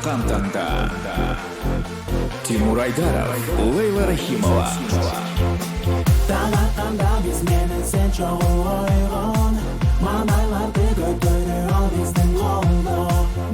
Жалғанған таңда Тимур Айдаров, Лейла Рахимова. Таң атқанда біз менің сен жоғын Маңайларды көтере ал біздің қолда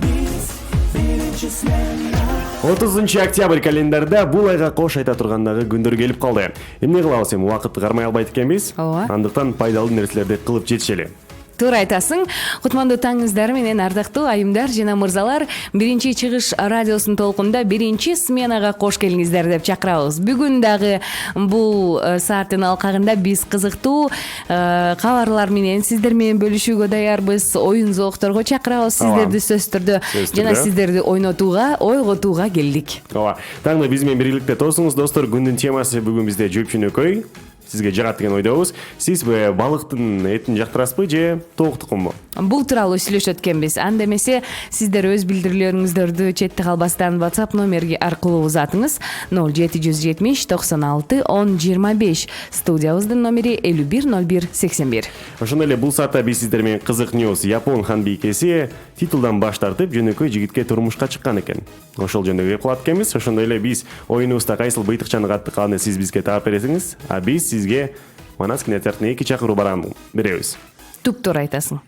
Біз бірінші смена 30 октябрь календарда бул айга кош айта тургандагы күндөр келип калды. Эмне кылабыз эми, убакытты кармай албайт экенбиз. Андыктан пайдалуу нерселерди кылып жетишели. Туура айтасың. Кутмандуу таңыңыздар менен ардактуу айымдар жана мырзалар, биринчи чыгыш радиосунун толкунда биринчи сменага кош келиңиздер деп чакырабыз. Бүгүн дагы бул сааттын алкагында биз кызыктуу кабарлар менен сиздер менен бөлүшүүгө даярбыз. Оюн зоокторго чакырабыз сиздерди сөзсүз түрдө жана сиздерди ойнотууга, ойготууга келдик. Ооба. Таңда биз менен бирликте тосуңуз достор. Күндүн темасы бүгүн бизде жөпчүнөкөй. Сизге жагат деген ойдобуз. Сиз балыктын этин жактырасызбы же тооктукунбу? Бул тууралуу сүйлөшөт экенбиз. Анда эмесе сиздер өз билдирүүлөрүңүздөрдү четте калбастан WhatsApp номерге аркылуу узатыңыз. 0770 96 10 25. Студиябыздын номери 51 01 81. Ошондой эле бул саатта биз сиздер менен кызык ньюс. Япон хан бийкеси титулдан баш тартып жөнөкөй жигитке турмушка чыккан экен. Ошол жөнүндө кеп калат экенбиз. Ошондой эле биз оюнубузда кайсыл быйтыкчаны каттыканы сиз бизге таап бересиңиз, а биз сизге манас кинотеатрына 2 чакыруу барам беребиз. Туптуура айтасың.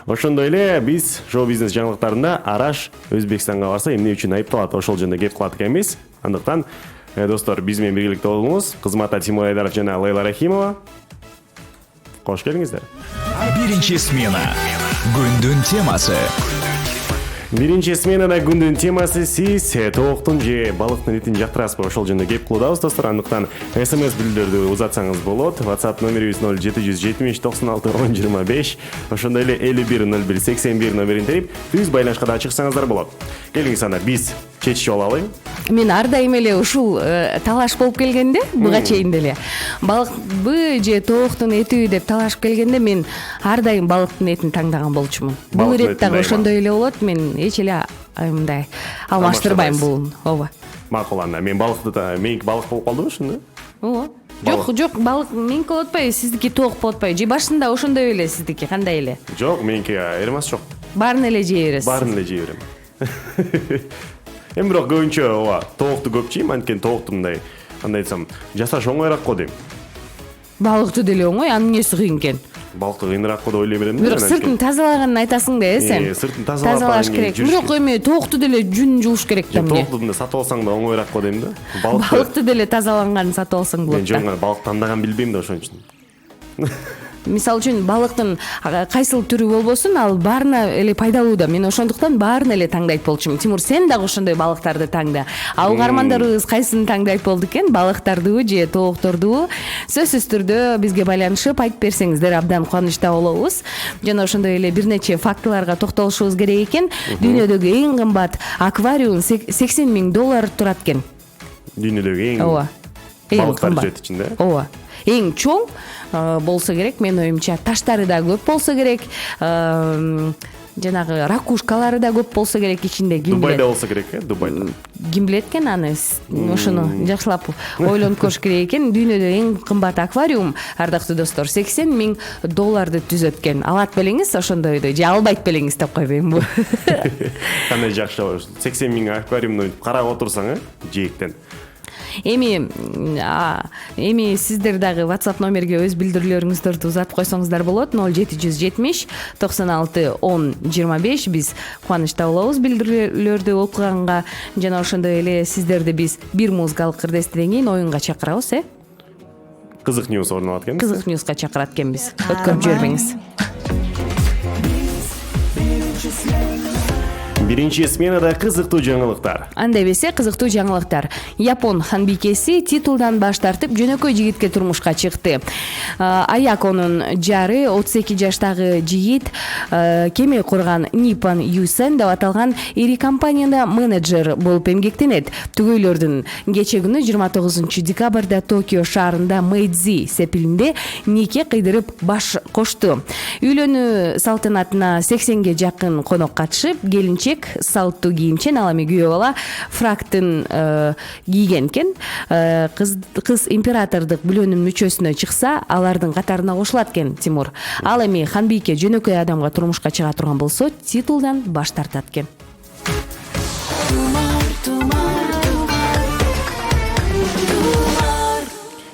Ошондой эле биз шоу-бизнес жаңылыктарында Араш Өзбекстанга барса эмне үчүн айыпталат, ошол жөнүндө кеп калат экенбиз. Андыктан достор, биз менен биргеликте болуңуз. Кызматта Тимур Айдаров жана Лейла Рахимова. Кош келиңиздер. Биринчи смена. Күндүн темасы. Биринчи сменада күндүн темасы сиз тооктун же балыктын этин жактырасызбы, ошол жөнүндө кеп кылуудабыз достор. Андыктан SMS билдирүүдү узатсаңыз болот. WhatsApp номерибиз 0770 96 10 25. Ошондой эле 51 01 81 номерин терип түз байланышка да чыксаңыздар болот. Келиңиз анда биз чечишип алалы. Мен ар дайым эле ушул талаш болуп келгенде, буга чейин деле балыкбы же тооктун этиби деп талашып келгенде мен ар дайым балыктын этин таңдаган болчумун. Бул ирет дагы ошондой эле болот. Мен эч эле мындай алмаштырбайм бул. Ооба. Макул анда. Мен балыкты да меники балык болуп калдыбы ошондо? Ооба. Жок, балык меники болуп атпайбы, сиздики тоок болуп атпайбы? Же башында ошондой эле сиздики кандай эле? Жок, меники эремас жок. Баарын эле жей бересиз. Баарын эле жей берем. Эми бирок көбүнчө ооба, тоокту көп жейм, анткени тоокту мындай, кандай айтсам, жасаш оңоюраак го дейм. Балыкты деле оңой, анын эмнеси кыйын экен? Балыкты кыйыныраак го деп ойлой берем да. Бирок сыртын тазалаганын айтасың да, сен. Сыртын тазалаш керек. Бирок эми тоокту деле жүнүн жууш керек да эмне? Тоокту мындай сатып алсаң да оңоюраак го дейм да. Балыкты деле тазаланганын сатып алсаң болот да. Мен жөн балык тандаган билбейм да, ошон үчүн. Мисалы үчүн балыктын кайсыл түрү болбосун, ал баарына эле пайдалуу да. Мен ошондуктан баарын эле таңдайт болчумун. Тимур, сен дагы ошондой балыктарды таңда. А угармандарыбыз кайсысын таңдайт болду экен? Балыктардыбы же тооктордубу? Сөзсүз түрдө бизге байланышып айтып берсеңиздер абдан кубанычта болобуз. Жана ошондой эле бир нече фактыларга токтолушубуз керек экен. Дүйнөдөгү эң кымбат аквариум $80,000 турат экен. Дүйнөдөгү эң Ооба. Балыктар жүрөт ичинде. Ооба. Эң чоң болсо керек, мен оюмча таштары да көп болсо керек, жанагы ракушкалары да көп болсо керек ичинде. Дубайда болсо керек, Дубайда. Ким билет экен аны? Ошону жакшылап ойлонуп көрүш керек экен. Дүйнөдө эң кымбат аквариум, ардактуу достор, $80,000 түзөт экен. Алат белеңиз ошондойду же албайт белеңиз деп койбоймунбу? Кандай жакшы 80,000 аквариумду карап отурсаң, жээктен. Эми сиздер дагы WhatsApp номерге өз билдирүүлөрүңүздөрдү узатып койсоңуздар болот. 0770 96 10 25. Биз кубанычта болобуз билдирүүлөрдү окуганга. Жана ошондой эле сиздерди биз бир музыкалык кырдестен кийин оюнга чакырабыз, Кызык ньюс орун алат экен. Кызык ньюска чакырат экенбиз. Өткөрүп жибербеңиз. Биринчи сменада кызыктуу жаңылыктар. Анда эмесе кызыктуу жаңылыктар. Япон хан бийкеси титулдан баш тартып жөнөкөй жигитке турмушка чыкты. Аяконун жары 32 жаштагы жигит кеме курган Nippon Yusen деп аталган ири компанияда менеджер болуп эмгектенет. Түгөйлөрдүн кече күнү 29 декабрда Токио шаарында Мэйдзи сепилинде нике кыйдырып баш кошту. Үйлөнүү салтанатына 80ге жакын конок катышып, келинчек салттуу кийимчен, ал эми күйөө бала фрактын кийген экен. Кыз императордук бүлөнүн мүчөсүнө чыкса, алардын катарына кошулат экен, Тимур. Ал эми хан бийке жөнөкөй адамга турмушка чыга турган болсо, титулдан баш тартат экен.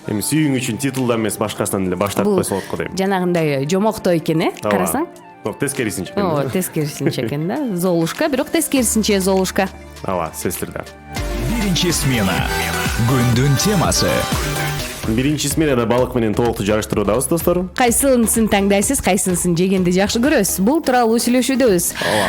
Эми сүйүүң үчүн титулдан эмес башкасынан эле баш тартып койсо болот го дейм. жанагындай жомокто экен карасаң. Тескерисинче. Тескерисинче экен да. Золушка, бирок тескерисинче Золушка. Ооба, сөзсүрдө. Биринчи смена. Күндүн темасы. Биринчи сменада балык менен тоокту жарыштыруудабыз, достор. Кайсынысын таңдайсыз, кайсынысын жегенди жакшы көрөсүз? Бул тууралуу сүйлөшүүдөбүз.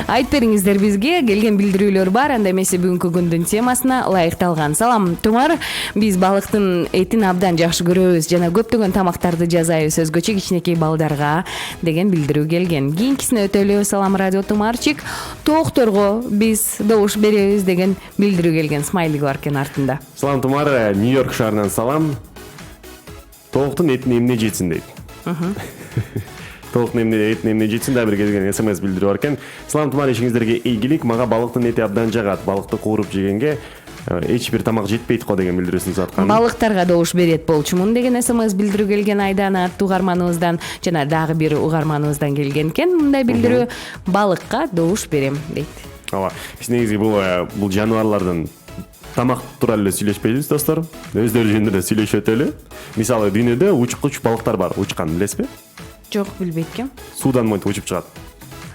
Айтып бериңиздер бизге, келген билдирүүлөр бар, анда эмесе бүгүнкү күндүн темасына ылайыкталган. Салам, Тумар. Биз балыктын этин абдан жакшы көрөбүз жана көптөгөн тамактарды жасайбыз өзгөчө кичинекей балдарга деген билдирүү келген. Кийинкисине өтөлү. Салам, радио Тумарчик. Тоокторго биз добуш беребиз деген билдирүү келген. Смайлик бар экен артында. Салам, Тумар. Нью-Йорк шаарынан салам. Тооктун этин эмне жетсин дейт. Тооктун этин эмне жетсин да бир келген СМС билдирүү бар экен. Салам, Тумар, ишиңиздерге ийгилик. Мага балыктын эти абдан жагат. Балыкты кууруп жегенге эч бир тамак жетпейт го деген билдирүүсүн саткан. Балыктарга добуш берет болчумун деген СМС билдирүү келген Айдана аттуу угарманыбыздан жана дагы бир угарманыбыздан келген экен. Мындай билдирүү: балыкка добуш берем дейт. Ооба. Биз негизи бул жаныбарлардын тамак тууралуу эле сүйлөшпөйбүз, достор. Өздөрү жөнүндө да сүйлөшүп өтөлү. Мисалы, дүйнөдө учкуч балыктар бар. Учкан билесизби? Жок, билбейт экем. Суудан монтип учуп чыгат.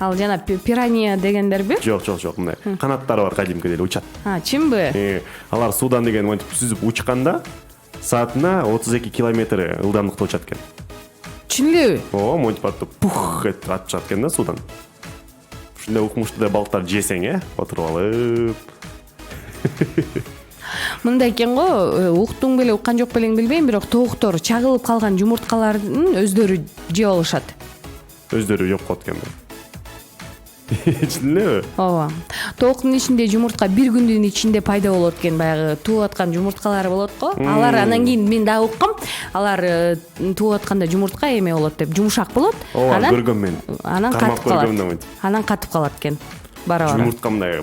Ал жана пирания дегендерби? Жок, мындай. Канаттары бар, кадимкидей эле учат. Чынбы? Алар суудан деген монтип сүзүп учканда саатына 32 км ылдамдыкта учат экен. Чын элеби? Ооба, монтип аттып пух этип атып чыгат экен да суудан. Ушундай укмуштуу балыктар жесең, отуруп алып. Мындай экен го, уктуң беле, уккан жок белең билбейм, бирок тооктор чагылып калган жумурткаларын өздөрү жеп алышат. Өздөрү жок болот экен. Чын элеби? Ооба. Тооктун ичинде жумуртка бир күндүн ичинде пайда болот экен, баягы тууп аткан жумурткалары болот го. Алар анан кийин мен дагы уккам, алар тууп атканда жумуртка эме болот деп, жумшак болот. Ооба, көргөм мен. Анан катып калат. Анан катып калат экен. Бара-бара. Жумуртка мындай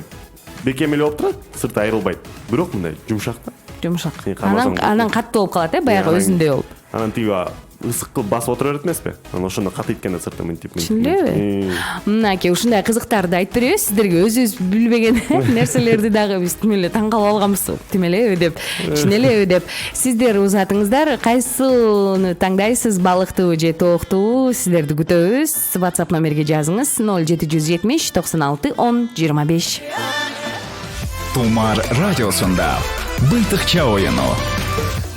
бекем эле болуп турат, сырты айрылбайт. Бирок мындай жумшак да. Жумшак. Анан катуу болуп калат, баягы өзүндөй болуп. Анан тиги ысык кылып басып отура берет эмеспи? Анан ошондо катыйт экен да сырты мынтип. Чын элеби? Мынакей ушундай кызыктарды айтып беребиз сиздерге, өзүбүз билбеген нерселерди дагы биз тим эле таң калып алганбыз. Тим элеби деп, чын элеби деп. Сиздер узатыңыздар, кайсыны таңдайсыз, балыктыбы же тооктубу? Сиздерди күтөбүз. WhatsApp номерге жазыңыз: 0770 96 10 25. Тумар радиосунда быйтыкча оюну.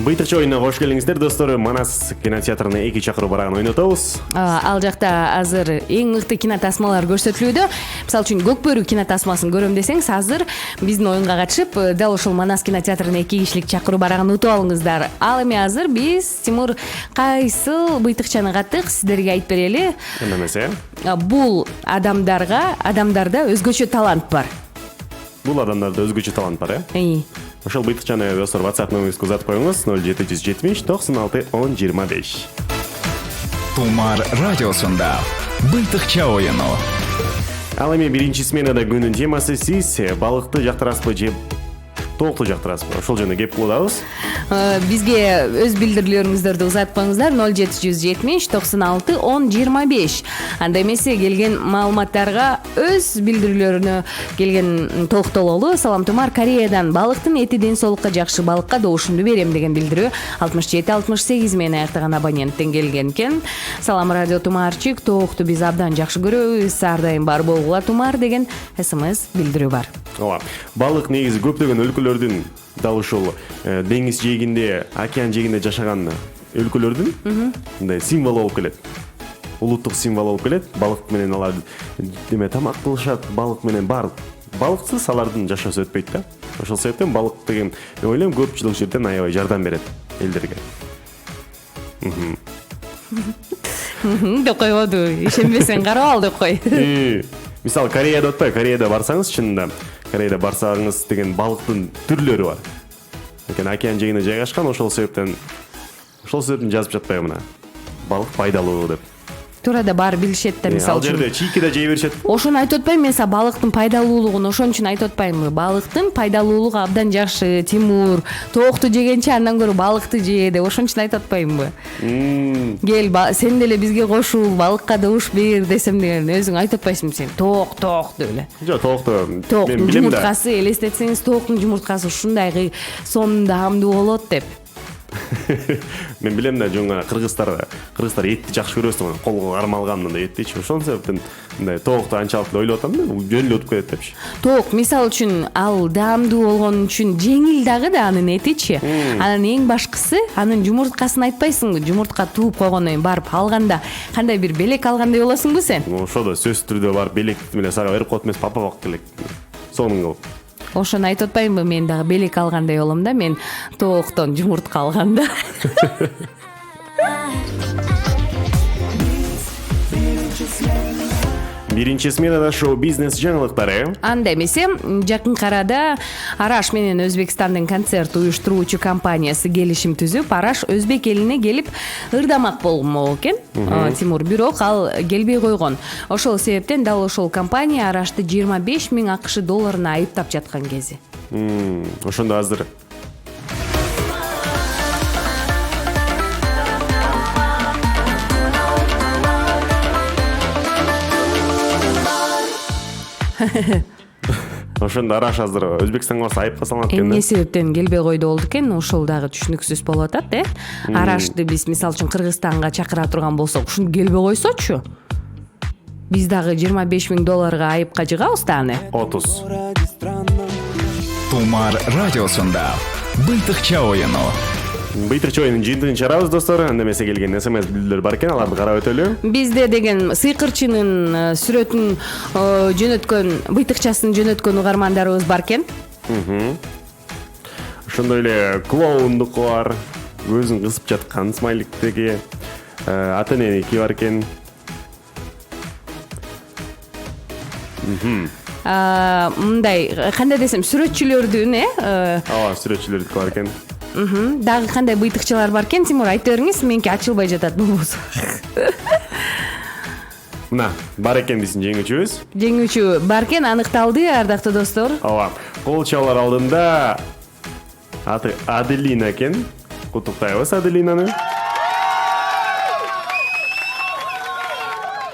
Быйтыкча оюнуна кош келиңиздер, достор. Манас кинотеатрына 2 чакыруу бараган ойнотобуз. Ал жакта азыр эң мыкты кинотасмалар көрсөтүлүүдө. Мисалы үчүн Көкбөрү кинотасмасын көрөм десеңиз, азыр биздин оюнга катышып, дал ушул Манас кинотеатрына 2 кишилик чакыруу бараган утуп алыңыздар. Ал эми азыр биз Тимур кайсыл быйтыкчаны каттык сиздерге айтып берели. Эмесе? Бул адамдарда өзгөчө талант бар. Бул адамдарда өзгөчө талант бар, Ошол быйтыкчаны достор WhatsApp номерибизге узатып коюңуз: 0770 96 10 25. Тумар радиосунда быйтыкча оюну. Ал эми биринчи сменада күндүн темасы: сиз балыкты жактырасызбы же тоокту жактырасызбы? Ошол жөнүндө кеп кылабыз. Бизге өз билдирүүлөрүңүздөрдү узатып коюңуздар: 0770 96 10 25. Анда эмесе келген маалыматтарга өз билдирүүлөрүнө келген токтололу. Салам, Тумар, Кореядан балыктын эти ден соолукка жакшы, балыкка добушумду берем деген билдирүү 67-68 менен аяктаган абоненттен келген экен. Салам, радио Тумарчик, тоокту биз абдан жакшы көрөбүз, ар дайым бар болгула Тумар деген СМС билдирүү бар. Ооба. Балык негизи көптөгөн өлкөлөрдүн, дал ушул деңиз жээгинде, океан жээгинде жашаган өлкөлөрдүн мындай символу болуп келет. Улуттук символ болуп келет. Балык менен алар деме тамак кылышат, балык менен бар. Балыксыз алардын жашоосу өтпөйт да. Ошол себептен балык деген ойлойм көпчүлүк жерден аябай жардам берет элдерге. Деп койбоду. Ишенбесең карап ал деп кой. Мисалы, Кореяда отпай, Кореяда барсаңыз, чынында Кореяда барсаңыз деген балыктын түрлөрү бар. Экен океан жээгинде жайгашкан, ошол себептен жазып жатпайбы мына. Балык пайдалуу деп. туура да баары билишет да, мисалы Ал жерде чийки да жей беришет. ошону айтып атпаймынбы, мен сага балыктын пайдалуулугун ошон үчүн айтып атпаймынбы? Балыктын пайдалуулугу абдан жакшы. Тимур тоокту жегенче андан көрө балыкты же деп ошон үчүн айтып атпаймынбы? Кел, сен деле бизге кошул, балыкка добуш бер десем деген өзүң айтып атпайсыңбы сен? Тоок деп эле. Жок, тоокту мен Тооктун билем да. жумурткасы, элестетсеңиз, тооктун жумурткасы ушундай сонун даамдуу болот деп. Мен билем да, жонга кыргыздар этти жакшы көрөсүң, колго кармалган мындай эттичи. Ошон себептен мындай тоокту анчалык ойлоп атам да, жөн эле өтүп кетет депчи. Тоок мисалы үчүн ал даамдуу болгон үчүн жеңил дагы да анын этичи. Анын эң башкысы анын жумурткасын айтпайсыңбы? Жумуртка тууп койгондон кийин барып алганда кандай бир белек алгандай болосуңбу сен? Ошодо сөзсүз түрдө барып белекти менен сага берип коет эмес, папа бак келек. Сонун кылып. Ошону айтып атпаймынбы, мен дагы белек алгандай болом да, мен тооктон жумуртка алганда. Биринчи сменада шоу-бизнес жаңылыктары. Анда эмесе, жакынкы арада Араш менен Өзбекстандын концерт уюштуруучу компаниясы келишим түзүп, Араш Өзбек элине келип ырдамак болмок экен. Тимур, бирок ал келбей койгон. Ошол себептен дал ошол компания Арашты 25 000 АКШ долларуна айыптап жаткан кези. Ошондо азыр ошондо Араш азыр Өзбекстанга барса айыпка салынат экен да. Эмне себептен келбей койду болду экен? Ошол дагы түшүнүксүз болуп атат, Арашты биз мисалы үчүн Кыргызстанга чакыра турган болсок, ушинтип келбей койсочу. Биз дагы 25 000 долларга айыпка жыгабыз да аны. 30. Тумар радиосунда быйтыкча оюну. Быйтыкча оюнун жыйынтыгын чыгарабыз, достор. Анда эмесе келген СМС билдирүүлөр бар экен, аларды карап өтөлү. Бизде деген сыйкырчынын сүрөтүн жөнөткөн, быйтыкчасын жөнөткөн угармандарыбыз бар экен. Ошондой эле клоундук бар, өзүн кысып жаткан смайликтеги ата эненики бар экен. Мындай, кандай десем, сүрөтчүлөрдүн, Ооба, сүрөтчүлөрдүкү бар экен. Дагы кандай быйтыкчалар бар экен, Тимур, айтып бериңиз, меники ачылбай жатат болбосо. Мына, бар экен биздин жеңүүчүбүз. Жеңүүчү бар экен, аныкталды, ардактуу достор. Ооба, кол чабуулар алдында аты Аделина экен. Куттуктайбыз Аделинаны.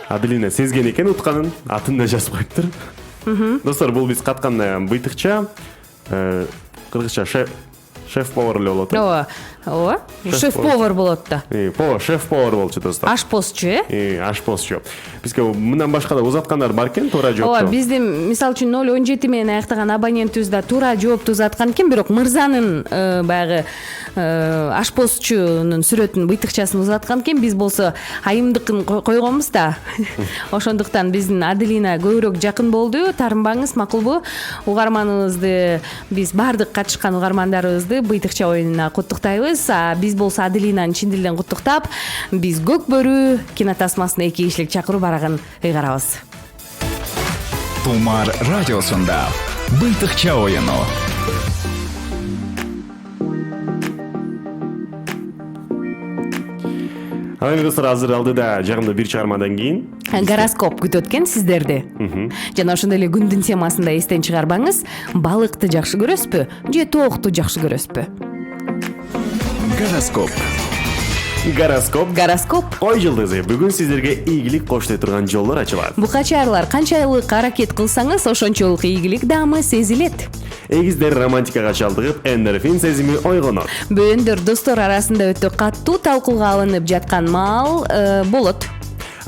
Аделина сезген экен утканын, атын да жазып коюптур. Достор, бул биз каткан быйтыкча, кыргызча шеф-повар эле болот. Ооба, шеф-повар болот да. Шеф-повар болчу, достор. Ашпозчу, Ашпозчу. Бизге мындан башка да узаткандар бар экен, туура жоопту. Ооба, биздин мисалы үчүн 017 менен аяктаган абонентибиз да туура жоопту узаткан экен, бирок мырзанын баягы ашпозчунун сүрөтүн, быйтыкчасын узаткан экен. Биз болсо айымдыкын койгонбуз да. Ошондуктан биздин Аделина көбүрөөк жакын болду. Таарынбаңыз, макулбу? Угарманыбызды, биз баардык катышкан угармандарыбызды быйтыкча оюнуна куттуктайбыз. Биз болсо Аделинаны чын дилден куттуктап, биз Көк бөрү кинотасмасына 2 кишилик чакыруу барагын ыйгарабыз. Тумар радиосунда быйтыкча оюну. Ал эми достор, азыр алдыда жагымдуу бир чыгармадан кийин гороскоп күтөт экен сиздерди. Жана ошондой эле күндүн темасында эстен чыгарбаңыз, балыкты жакшы көрөсүзбү же тоокту жакшы көрөсүзбү? Гороскоп. Ой жылдызы, бүгүн сиздерге ийгилик коштой турган жолдор ачылат. Букачарлар, канчалык аракет кылсаңыз, ошончолук ийгилик даамы сезилет. Эгиздер романтикага чалдыгып, эндорфин сезими ойгонот. Бөөөндөр достор арасында өтө катуу талкууга алынып жаткан маал болот.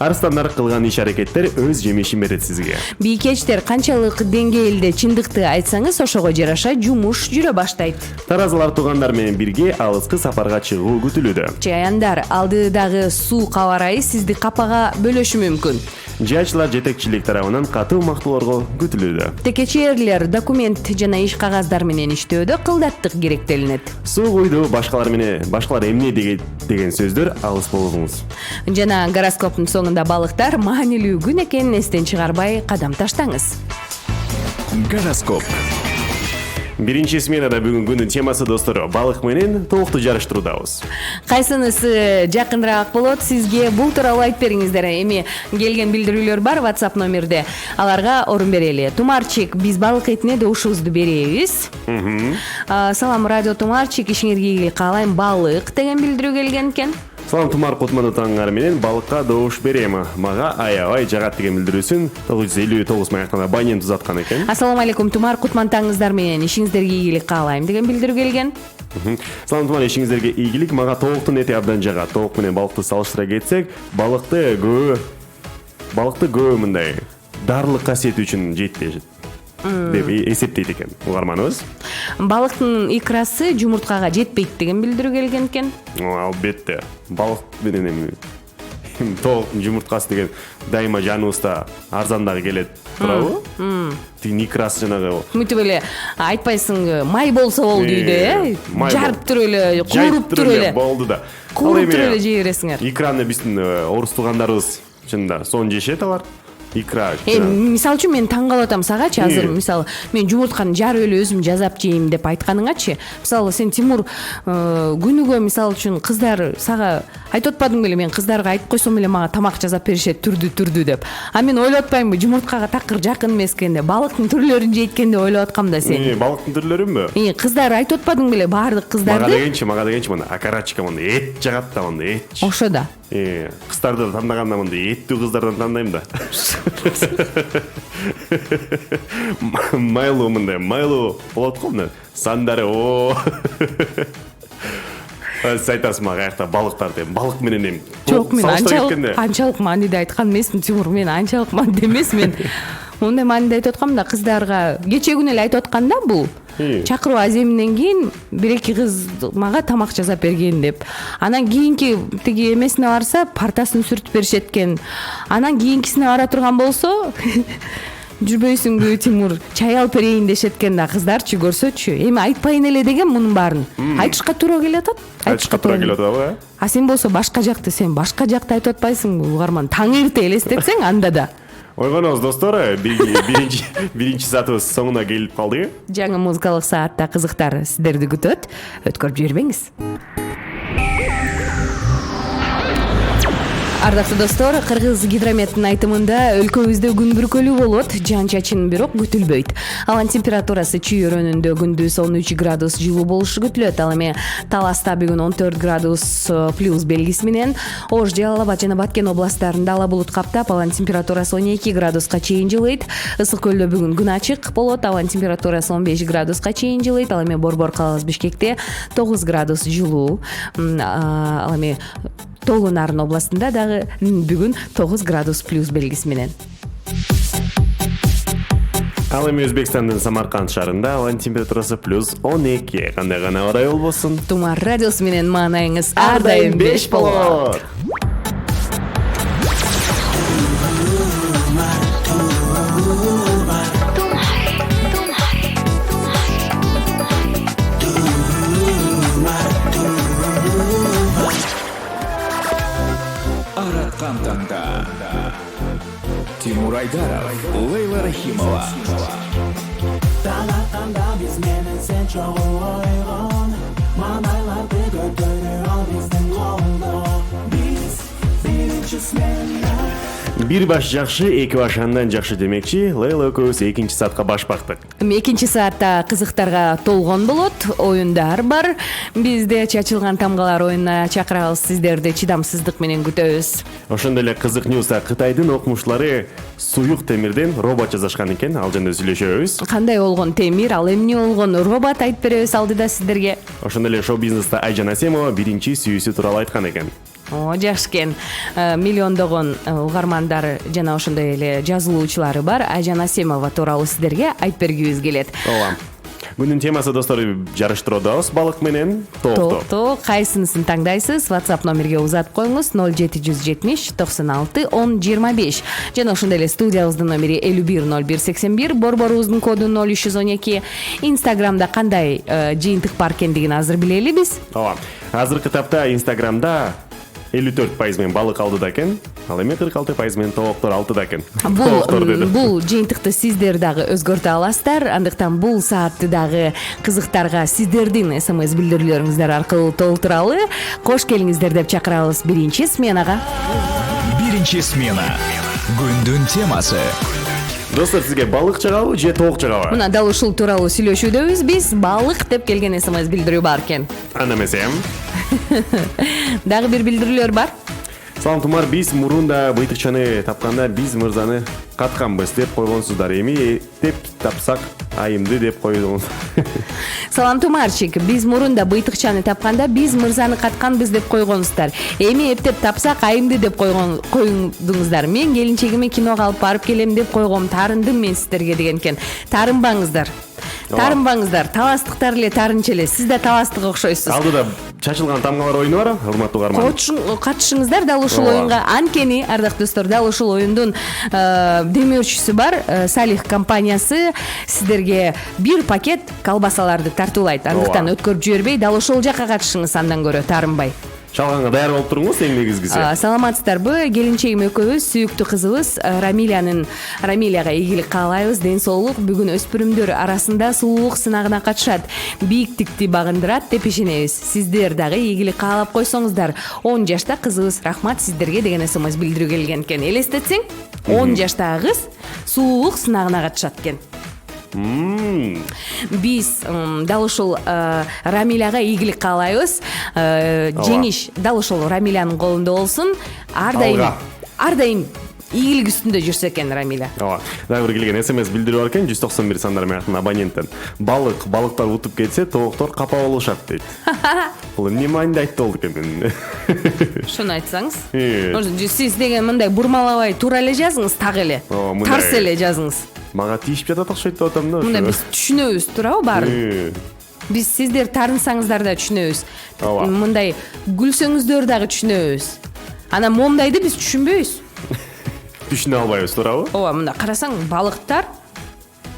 Арстандар кылган иш-аракеттер өз жемишин берет сизге. Бийкечтер, канчалык деңгээлде чындыкты айтсаңыз, ошого жараша жумуш жүрө баштайт. Таразалар туугандар менен бирге алыскы сапарга чыгуу күтүлүүдө. Чаяндар, алдыдагы суук аба ырайы сизди капага бөлөшү мүмкүн. Жаачылар жетекчилик тарабынан катуу мактоолорго күтүлүүдө. Текечерлер документ жана иш кагаздар менен иштөөдө кылдаттык керектелинет. Суу куйду, башкалар эмне деген сөздөр алыс болуңуз. Жана гороскоптун соңунда балыктар, маанилүү күн экенин эстен чыгарбай кадам таштаңыз. Гороскоп. Биринчи сменада бүгүн күндүн темасы достор балык менен тоокту жарыштыруудабыз. Кайсынысы жакыныраак болот сизге, бул тууралуу айтып бериңиздер. Эми келген билдирүүлөр бар WhatsApp номерде. Аларга орун берели. Тумарчик, биз балык этине добушубузду беребиз. Салам радио Тумарчик, ишиңерге ийгилик каалайм. Балык деген билдирүү келген экен. Салам Тумар Кутманытаңар менен балыкка добуш берем. Мага аябай жагат деген билдирүүсүн 959 маяктан абонент узаткан экен. Ассаламу алейкум Тумар, кутмантаңыздар менен ишиңиздерге ийгилик каалайм деген билдирүү келген. Салам Тумар, ишиңиздерге ийгилик. Мага тооктун эти абдан жагат. Тоок менен балыкты салыштыра кетсек, балыкты көбү мындай дарылык касиети үчүн жейт деп эсептейт экен угарманыбыз. Балыктын икрасы жумурткага жетпейт деген билдирүү келген экен. Албетте. Балык менен эми тооктун жумурткасы деген дайыма жаныбызда арзандагы келет туурабы? Тигин икрасы жанагы Мынтип эле айтпайсың, май болсо болду үйдө, жарып туруп эле, кууруп туруп эле болду да. Кууруп туруп эле жей бересиңер. Икраны биздин орус туугандарыбыз чынында сонун жешет алар. Икра. Мисалы үчүн мен таң калып атам сагачы, азыр мисалы мен жумуртканы жарып эле өзүм жазап жейм деп айтканыңачы. Мисалы сен Тимур күнүгө мисалы үчүн кыздар сага айтып атпадың беле, мен кыздарга айтып койсом эле мага тамак жазап беришет түрдүү деп. А мен ойлоп атпаймынбы жумурткага такыр жакын эмес экенде, балыктын түрлөрүн жейткенде ойлоп аткам да сен. Балыктын түрлөрүнбү? Кыздар айтып атпадың беле, баардык кыздарды. Мага дегенчи мына акарачка мында эт жагат да мында эт. Ошо да. Кыздарды тандаганда мында эттүү кыздардан тандайм да. Майлуу мындай, майлуу болот го мына. Сандары Сиз айтасыз мага аякта балыктарды, балык менен эми. Жок, мен анчалык мааниде айткан эмесмин, Тимур, мен анчалык мааниде эмес, мен мындай мааниде айтып аткам да, кыздарга кечээ күнү эле айтып аткан да бул. Чакыруу аземинен кийин бир-эки кыз мага тамак жазап берген деп. Анан кийинки тиги эмесине барса, партасын сүртүп беришет экен. Анан кийинкисине бара турган болсо, жүрбөйсүңбү Тимур, чай алып берейин дешет экен да, кыздарчы көрсөчү. Эми айтпайын эле деген мунун баарын. Айтышка туура келип атат. Айтышка туура келип атабы? А сен болсо башка жакты, сен башка жакты айтып атпайсыңбы, угарман? Таң эрте элестетсең анда да. Ойгонуңуз достор, биринчи саатыбыз соңуна келип калды. Жаңы музыкалык саатта кызыктар сиздерди күтөт. Өткөрүп жибербеңиз. Ардактуу достор, Кыргыз гидрометтин айтымында өлкөбүздө күн бүркөлүү болот, жаан-чачын бирок күтүлбөйт. Абанын температурасы чүй өрөөнүндө күндүз 13 градус жылуу болушу күтүлөт. Ал эми Таласта бүгүн 14 градус плюс белгиси менен, Ош, Жалал Абад жана Баткен областтарында ала булут каптап, абанын температурасы 12 градуска чейин жылыйт. Ысык көлдө бүгүн күн ачык болот, абанын температурасы 15 градуска чейин жылыйт. Ал эми Борбор калабыз Бишкекте 9 градус жылуу. Ал эми Толун Нарын областында дагы бүгүн 9 градус плюс белгиси менен. Ал эми Өзбекстандын Самарканд шаарында абанын температурасы плюс 12. Кандай гана ырай болбосун. Тумар радиосу менен маанайыңыз ар дайым 5 болот. Араткан таңда Тимур Айдаров, Лейла Рахимова. Таң атканда биз менен сен чогуу ойгон, маанайларды көтөрү ал биздин колдо. Биз биринчи смена. Бир баш жакшы, эки баш андан жакшы демекчи, Лейла экөөбүз экинчи саатка баш бактык. Экинчи саатта кызыктарга толгон болот, оюндар бар. Бизде чачылган тамгалар оюнуна чакырабыз, сиздерди чыдамсыздык менен күтөбүз. Ошондой эле кызык ньюста Кытайдын окумуштуулары суюк темирден робот жасашкан экен, ал жөнүндө сүйлөшөбүз. Кандай болгон темир, ал эмне болгон робот айтып беребиз алдыда сиздерге. Ошондой эле шоу-бизнеста Айжан Асемова биринчи сүйүүсү тууралуу айткан экен. Жакшы экен. Миллиондогон угармандар жана ошондой эле жазылуучулары бар. Айжан Асемова тууралуу сиздерге айтып бергибиз келет. Ооба. Күндүн темасы достор жарыштыруудабыз балык менен тоокто. Кайсынысын таңдайсыз? WhatsApp номерге узатып коюңуз 0770 96 10 25. Жана ошондой эле студиябыздын номери 510181, борборубуздун коду 0312. Инстаграмда кандай жыйынтык бар экендигин азыр билели биз. Ооба. Азыркы тапта Инстаграмда 54% менен балык алдыда экен, ал эми 46% менен тооктор алтыда экен. Бул жыйынтыкты сиздер дагы өзгөртө аласыздар, андыктан бул саатты дагы кызыктарга сиздердин СМС билдирүүлөрүңүздөр аркылуу толтуралы. Кош келиңиздер деп чакырабыз биринчи сменага. Биринчи смена. Күндүн темасы. Достор, сизге балык жагабы же тоок жагабы? Мына дал ушул тууралуу сүйлөшүүдөбүз. Биз балык деп келген СМС билдирүү бар экен. Анда эмесе. Дагы бир билдирүүлөр бар. Салам Тумар, биз мурунда быйтыкчаны тапканда биз мырзаны катканбыз деп койгонсуздар. Эми деп тапсак айымды деп койдуңуз. Салам Тумарчик, биз мурунда быйтыкчаны тапканда биз мырзаны катканбыз деп койгонсуздар. Эми эптеп тапсак айымды деп койдуңуздар. Мен келинчегиме киного алып барып келем деп койгом, тарындым мен сиздерге деген экен. Тарынбаңыздар. Тарынбаңыздар, таластыктар эле тарынчу эле. Сиз да таластык окшойсуз. Алдыда чачылган тамгалар оюну бар, урматтуу угарман. Катышыңыздар дал ушул оюнга. Анткени, ардактуу достор, дал ушул оюндун демөөрчүсү бар. Салих компаниясы сиздерге бир пакет колбасаларды тартуулайт. Андыктан өткөрүп жибербей, дал ошол жака катышыңыз андан көрө тарынбай. Чалганга даяр болуп туруңуз, эң негизгиси. Саламатсыздарбы? Келинчегим экөөбүз, сүйүктүү кызыбыз Рамиляга ийгилик каалайбыз, ден соолук. Бүгүн өспүрүмдөр арасында сулуулук сынагына катышат, бийиктикти багындырат деп ишенебиз. Сиздер дагы ийгилик каалап койсоңуздар. 10 жашта кызыбыз, рахмат сиздерге деген СМС билдирүү келген экен. Элестетсең, 10 жаштагы кыз сулуулук сынагына катышат экен. Биз дал ушул Рамиляга ийгилик каалайбыз. Жеңиш дал ушул Рамилянын колунда болсун. Ар дайым ийгилик үстүндө жүрсө экен Рамиля. Ооба. Дагы бир келген СМС билдирүү бар экен, 191 сандары менен абоненттен. Балыктар утуп кетсе, тооктор капа болушат дейт. Бул эмне маанинде айтты болду экен? Шуну айтсаңыз. Сиз деген мындай бурмалабай туура эле жазыңыз, так эле. Тарс эле жазыңыз. Мага тийишип жатат окшойт деп атам да. Мында биз түшүнөбүз, туурабы баарын? Биз сиздер тарынсаңыздар да түшүнөбүз. Мындай күлсөңүздөр дагы түшүнөбүз. Анан мондайды биз түшүнбөйбүз. Түшүнө албайбыз, туурабы? Ооба, мында карасаң,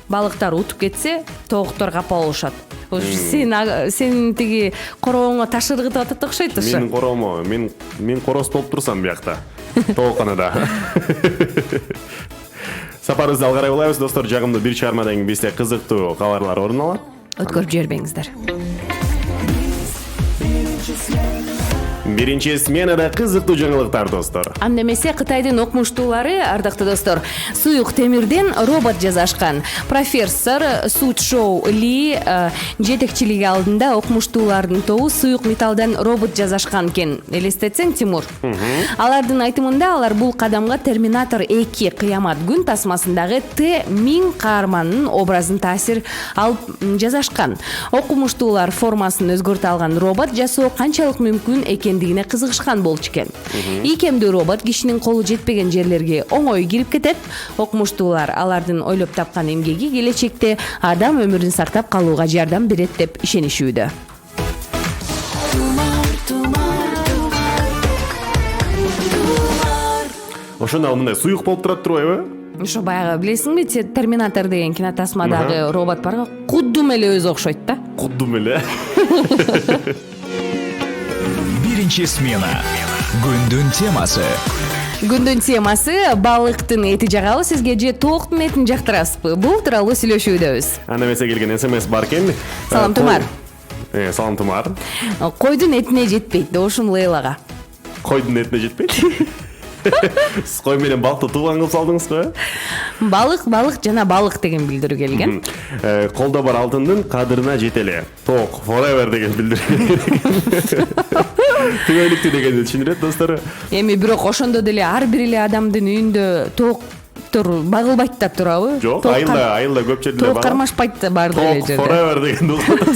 балыктар утуп кетсе, тооктор капа болушат. Сен тиги корооңо таш ыргытып атат окшойт ошо. Менин короомо, мен короз болуп турсам биякта. Тоокканада. Сапарыбызды алгара улайбыз, достор. Жагымдуу бир чыгармадан кийин бизде кызыктуу кабарлар орун алат. Өткөрүп жибербеңиздер. Биринчи сменада кызыктуу жаңылыктар, достор. Анда эмесе Кытайдын окумуштуулары, ардактуу достор, суюк темирден робот жасашкан. Профессор Су Чжоу Ли жетекчилиги алдында окумуштуулардын тобу суюк металлдан робот жасашкан экен. Элестетсең, Тимур. Алардын айтымында алар бул кадамга Терминатор 2 Кыямат күн тасмасындагы Т-1000 каарманынын образын таасир алып жасашкан. Окумуштуулар формасын өзгөртө алган робот жасоо канчалык мүмкүн экендигине кызыгышкан болчу экен. Ийкемдүү робот кишинин колу жетпеген жерлерге оңой кирип кетет. Окумуштуулар алардын ойлоп тапкан эмгеги келечекте адам өмүрүн сактап калууга жардам берет деп ишенишүүдө. Ошондо мындай суюк болуп турат турбайбы? Ошо баягы билесиңби, Терминатор деген кинотасмадагы робот барга, куддум эле өзү окшойт да. Куддум эле. Биринчи смена. Күндүн темасы. Күндүн темасы балыктын эти жагабы сизге же тооктун этин жактырасызбы? Бул тууралуу сүйлөшүүдөбүз. Анда эмесе келген СМС бар экен. Салам Тумар. Салам Тумар. Койдун этине жетпейт да ошун Лейлага. Койдун этине жетпейт? Сиз кой менен балыкты тууган кылып салдыңыз го? Балык жана балык деген билдирүү келген. Колдо бар алтындын кадырына жетеле. Тоок forever деген билдирүү. Түбөлүктүү дегенди түшүндүрөт, достор. Эми бирок ошондо деле ар бир эле адамдын үйүндө тооктор багылбайт да, туурабы? Жок, айылда көп жерде тоок кармашпайт да бар деле жерде. Тоок forever деген угат.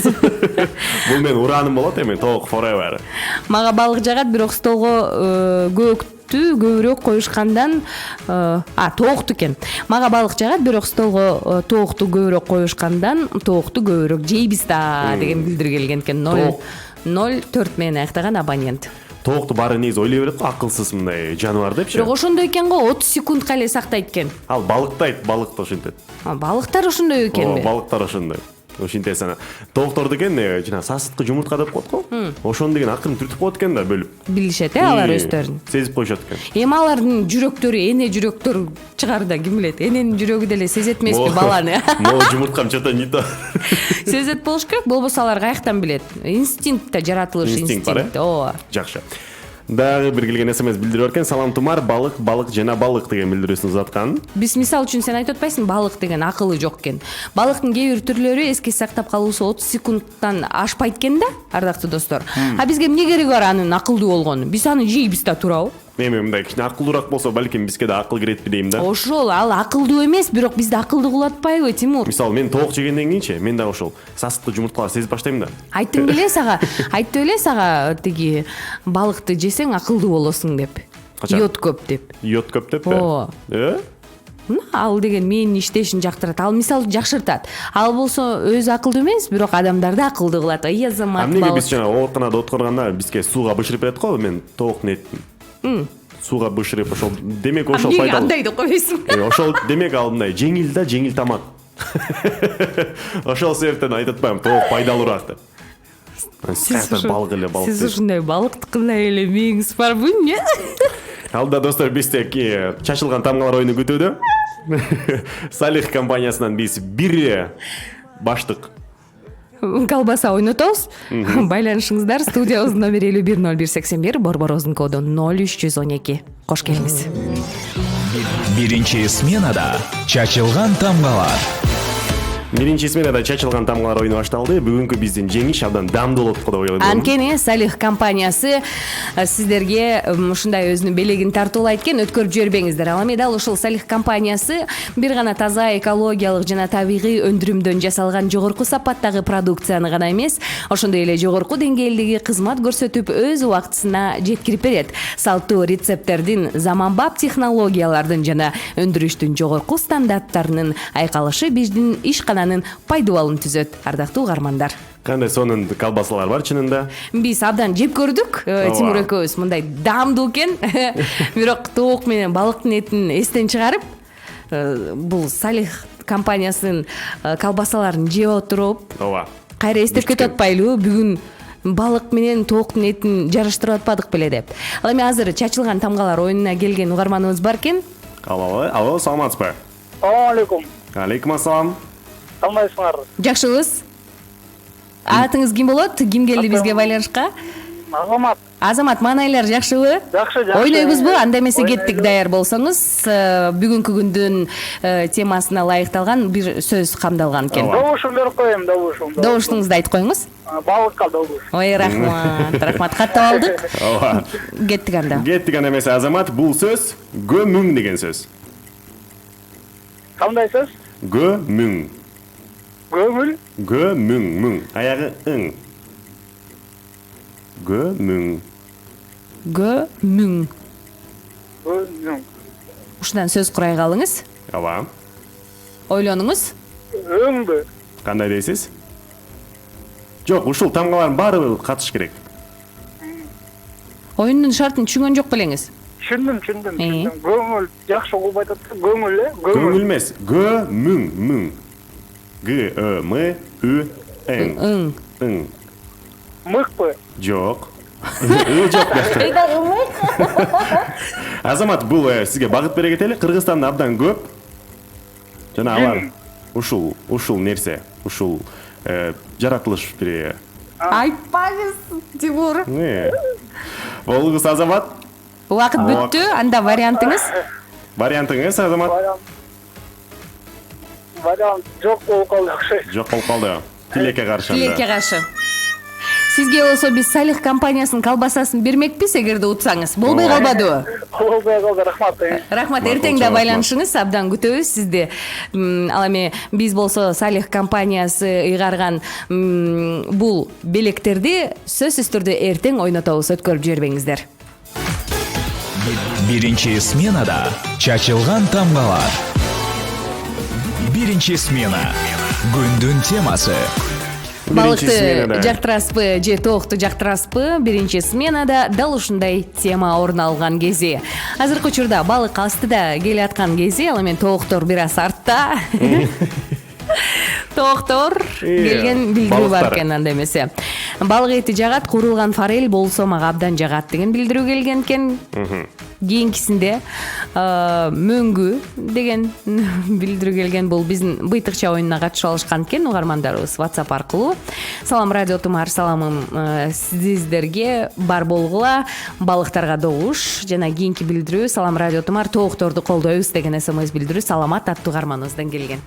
Бул мен ураным болот эми, тоок forever. Мага балык жагат, бирок столго көбүрөөк коюшкандан тоокту экен. Мага балык жагат, бирок столго тоокту көбүрөөк коюшкандан тоокту көбүрөөк жейбиз да деген билдирүү келген экен. 004 менен аяктаган абонент. Тоокту баары негизи ойлой берет го, акылсыз мындай жаныбар депчи. Бирок ошондой экен го, 30 секундка эле сактайт экен. Ал балыктайт, балыкты ошентет. Балыктар ошондой экенби? Балыктар ошондой. ушинтип сана. Тооктор деген жана сасыткы жумуртка деп коет го. Ошону деген акырын түртүп коет экен да бөлүп. Билишет алар өздөрүн. Сезип коюшат экен. Эми алардын жүрөктөрү эне жүрөктөр чыгар да ким билет. Эненин жүрөгү деле сезет эмеспи баланы. Могу жумурткам чото не то. Сезет болуш керек, болбосо алар каяктан билет. Инстинктте жаратылыш инстинкт. Ооба. Жакшы. Дагы бир келген СМС билдирип беркен. Салам Тумар, балык жана балык деген билдирүүсүн узаткан. Биз мисал үчүн сен айтып атпайсың, балык деген акылы жок экен. Балыктын кээ бир түрлөрү эске сактап калуусу 30 секундтан ашпайт экен да, ардактуу достор. А бизге эмне кереги бар анын акылдуу болгону? Биз аны жейбиз да туурабы? Эми мындай кичине акылдуураак болсо, балким бизге да акыл киретпи дейм да. Ошол, ал акылдуу эмес, бирок бизди акылдуу кылып атпайбы, Тимур? Мисалы мен тоок жегенден кийинчи, мен дагы ошол сасыктуу жумурткаларды сезип баштайм да. Айттым беле сага, айтты беле сага тиги балыкты жесең акылдуу болосуң деп. Качан? Йод көп деп. Йод көп деппи? Ооба. Ал деген менин иштешин жактырат. Ал мисалы жакшыртат. Ал болсо өзү акылдуу эмес, бирок адамдарды акылдуу кылат. Азамат балык. Эмнеге биз жана ооруканада отурганда бизге сууга бышырып берет го, мен тооктун этин. Сууга бышырып ошол демек ошол Эмнеге пайдалуу. андай деп койбойсуң? Ошол демек ал мындай жеңил да, жеңил тамак. Ошол себептен айтып атпайм, тоок пайдалуураак деп. Балык эле балык. Сиз ушундай балыктыкындай эле мээңиз барбы, эмне? Алда достор, бизде чачылган тамгалар оюну күтүүдө. Салих компаниясынан биз бир баштык Колбаса ойнотобуз. Байланышыңыздар. Студиябыздын номери 510181, Борбороздун коду 0312. Кош келиңиз. Биринчи сменада чачылган тамгалар. Биринчи сменада чачылган тамгалар оюну башталды. Бүгүнкү биздин жеңиш абдан даамдуу болот го деп ойлойм. Анткени Салих компаниясы сиздерге ушундай өзүнүн белегин тартуулайт экен, өткөрүп жибербеңиздер. Ал эми дал ушул Салих компаниясы бир гана таза экологиялык жана табигый өндүрүмдөн жасалган жогорку сапаттагы продукцияны гана эмес, ошондой эле жогорку деңгээлдеги кызмат көрсөтүп, өз убактысына жеткирип берет. Салттуу рецепттердин, заманбап технологиялардын жана өндүрүштүн жогорку стандарттарынын айкалышы биздин ишкананын пайдубалын түзөт. Ардактуу угармандар. Кандай сонун колбасалар бар чынында? Биз абдан жеп көрдүк. Тимур экөөбүз мындай даамдуу экен. Бирок тоок менен балыктын этин эстен чыгарып, бул Салих компаниясынын колбасаларын жеп отуруп, Ооба. кайра эстеп кетип атпайлыбы? Бүгүн балык менен тооктун этин жарыштырып атпадык беле деп. Ал эми азыр чачылган тамгалар оюнуна келген угарманыбыз бар экен. Алло, саламатсызбы? Assalamu alaikum. Алейкум ассалам. Калмайсыңар? Жакшыбыз. Атыңыз ким болот? Ким келди бизге байланышка? Азамат. Азамат, маанайлар жакшыбы? Жакшы. Ойнойбузбу? Анда эмесе кеттик, даяр болсоңуз. Бүгүнкү күндүн темасына ылайыкталган бир сөз камдалган экен. Добушум берип коем, добушум. Добуштуңузду айтып коюңуз. Балыкка добуш. Ой, рахмат, каттап алдык. Ооба. Кеттик анда. Кеттик анда эмесе, Азамат, бул сөз көмүң деген сөз. Кандай сөз? Көмүң. Көңүл. Көмүң. Аягы ың. Көмүң. Көмүң. Көңүл. Ушундан сөз курай калыңыз. Ооба. Ойлонуңуз. Өңбү. Кандай дейсиз? Жок, ушул тамгалардын баары катыш керек. Оюндун шартын түшүнгөн жок белеңиз. Түшүндүм. Көңүл жакшы угуп айтат. Көңүл э? Көңүл эмес, көмүң. Г-Ö-M-Ü-Ң. Ың. Мыкпы? Жок. Жок. Азамат, бул сизге багыт бере кетели. Кыргызстанда абдан көп. Жана алар ушул нерсе, ушул жаратылыш бир. Айтпаңыз, Тимур. Болгус, Азамат. Убакыт бүттү. Анда вариантыңыз, Азамат. Вариант жок болуп калды окшойт. Жок болуп калды. Тилекке каршы. Сизге болсо биз Салих компаниясынын колбасасын бермекпиз, эгерде утсаңыз. Болбой калбадыбы? Болбой калды, рахмат. Рахмат, эртең да байланышыңыз, абдан күтөбүз сизди. Ал эми биз болсо Салих компаниясы ыйгарган бул белектерди сөзсүз түрдө эртең ойнотобуз, өткөрүп жибербеңиздер. Биринчи сменада чачылган тамгалар. Биринчи смена. Күндүн темасы. Балыкты жактырасызбы же тоокту жактырасызбы? Биринчи сменада дал ушундай тема орун алган кези. Азыркы учурда балык астыда келе аткан кези, ал эми тооктор бир аз артта. Токтор келген билдирүү бар балыктар. экен анда эмесе. Балык эти жагат, куурулган форель болсо мага абдан жагат деген билдирүү келген экен. Кийинкисинде мөңгү деген билдирүү келген. Бул биздин быйтыкча оюнуна катышып алышкан экен угармандарыбыз WhatsApp аркылуу. Салам радио тумар, саламым сиздерге, бар болгула, балыктарга добуш. Жана кийинки билдирүү салам радио тумар, тоокторду колдойбуз деген СМС билдирүү саламат аттуу угарманыбыздан келген.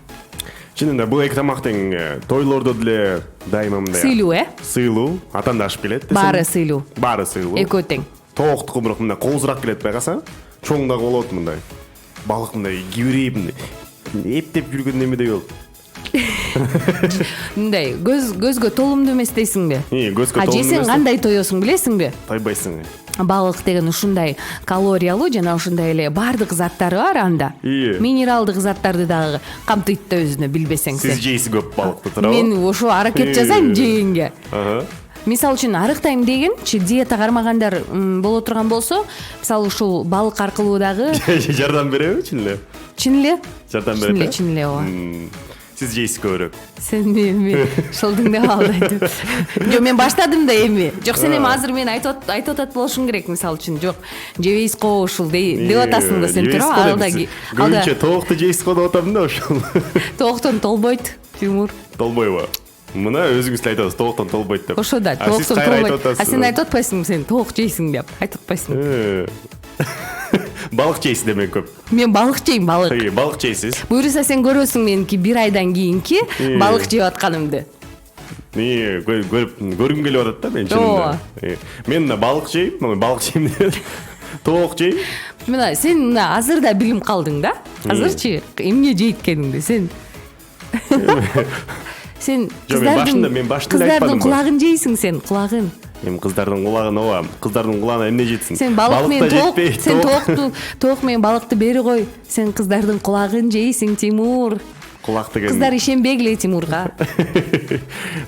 Чынында бул эки тамактын тойлордо деле дайыма мындай Сыйлуу, сыйлуу атаандашып келет десем. Баары сыйлуу. Баары сыйлуу. Экөө тең. Тооктуку бирок мындай коозураак келет байкасаң. Чоң да болот мындай. Балык мындай кибирейип эптеп жүргөн немедей болот. Мындай көзгө толумдуу эмес дейсиңби? Көзгө толумдуу Же сен эмес. кандай тоесуң билесиңби? Тайбайсың. Балык деген ушундай калориялуу жана ушундай эле баардык заттары бар анда. Минералдык заттарды дагы камтыйт да өзүнө билбесең сен. Сиз жейсиз көп балыкты туурабы? Мен ошо аракет жасайм жегенге. Мисалы үчүн арыктайм дегенчи диета кармагандар боло турган болсо, мисалы ушул балык аркылуу дагы жардам береби чын эле? чын эле? Жардам берет. Чын эле ооба. Сиз жейсиз көбүрөөк. Сен мен шылдыңды алдайтып. Жок, мен баштадым да эми. Жок, сен эми азыр мен айтып атат болушуң керек, мисалы үчүн. Жок, жебейсиз го ушул деп атасың да сен туурабы? Көбүнчө тоокту жейсиз го деп атам да ошол. Тооктон толбойт, Тимур. Толбойбу? Мына өзүңүз эле айтасыз, тооктон толбойт деп. Ошо да, тооктон толбойт. А сен айтып атпайсыңбы, сен тоок жейсиң деп. Айтып атпайсыңбы? Балык жейсиз демек көп. Мен балык жейм, балык. Балык жейсиз. Буюрса сен көрөсүң меники бир айдан кийинки балык жеп атканымды. Көргүм келип атат да мен чынында. Мен да балык жейм, балык жейм деп. Тоок жейм. Мына сен мына азыр да билип калдың да? Азырчы эмне жейткениңди сен? Сен кыздардын кулагын жейсиң сен, кулагын. Мен кыздардын кулагын ооба, кыздардын кулагына эмне жетсин? Сен балык менен тоок менен балыкты бери кой. Сен кыздардын кулагын жейсиң, Тимур. Кулак деген. Кыздар ишенбегиле Тимурга.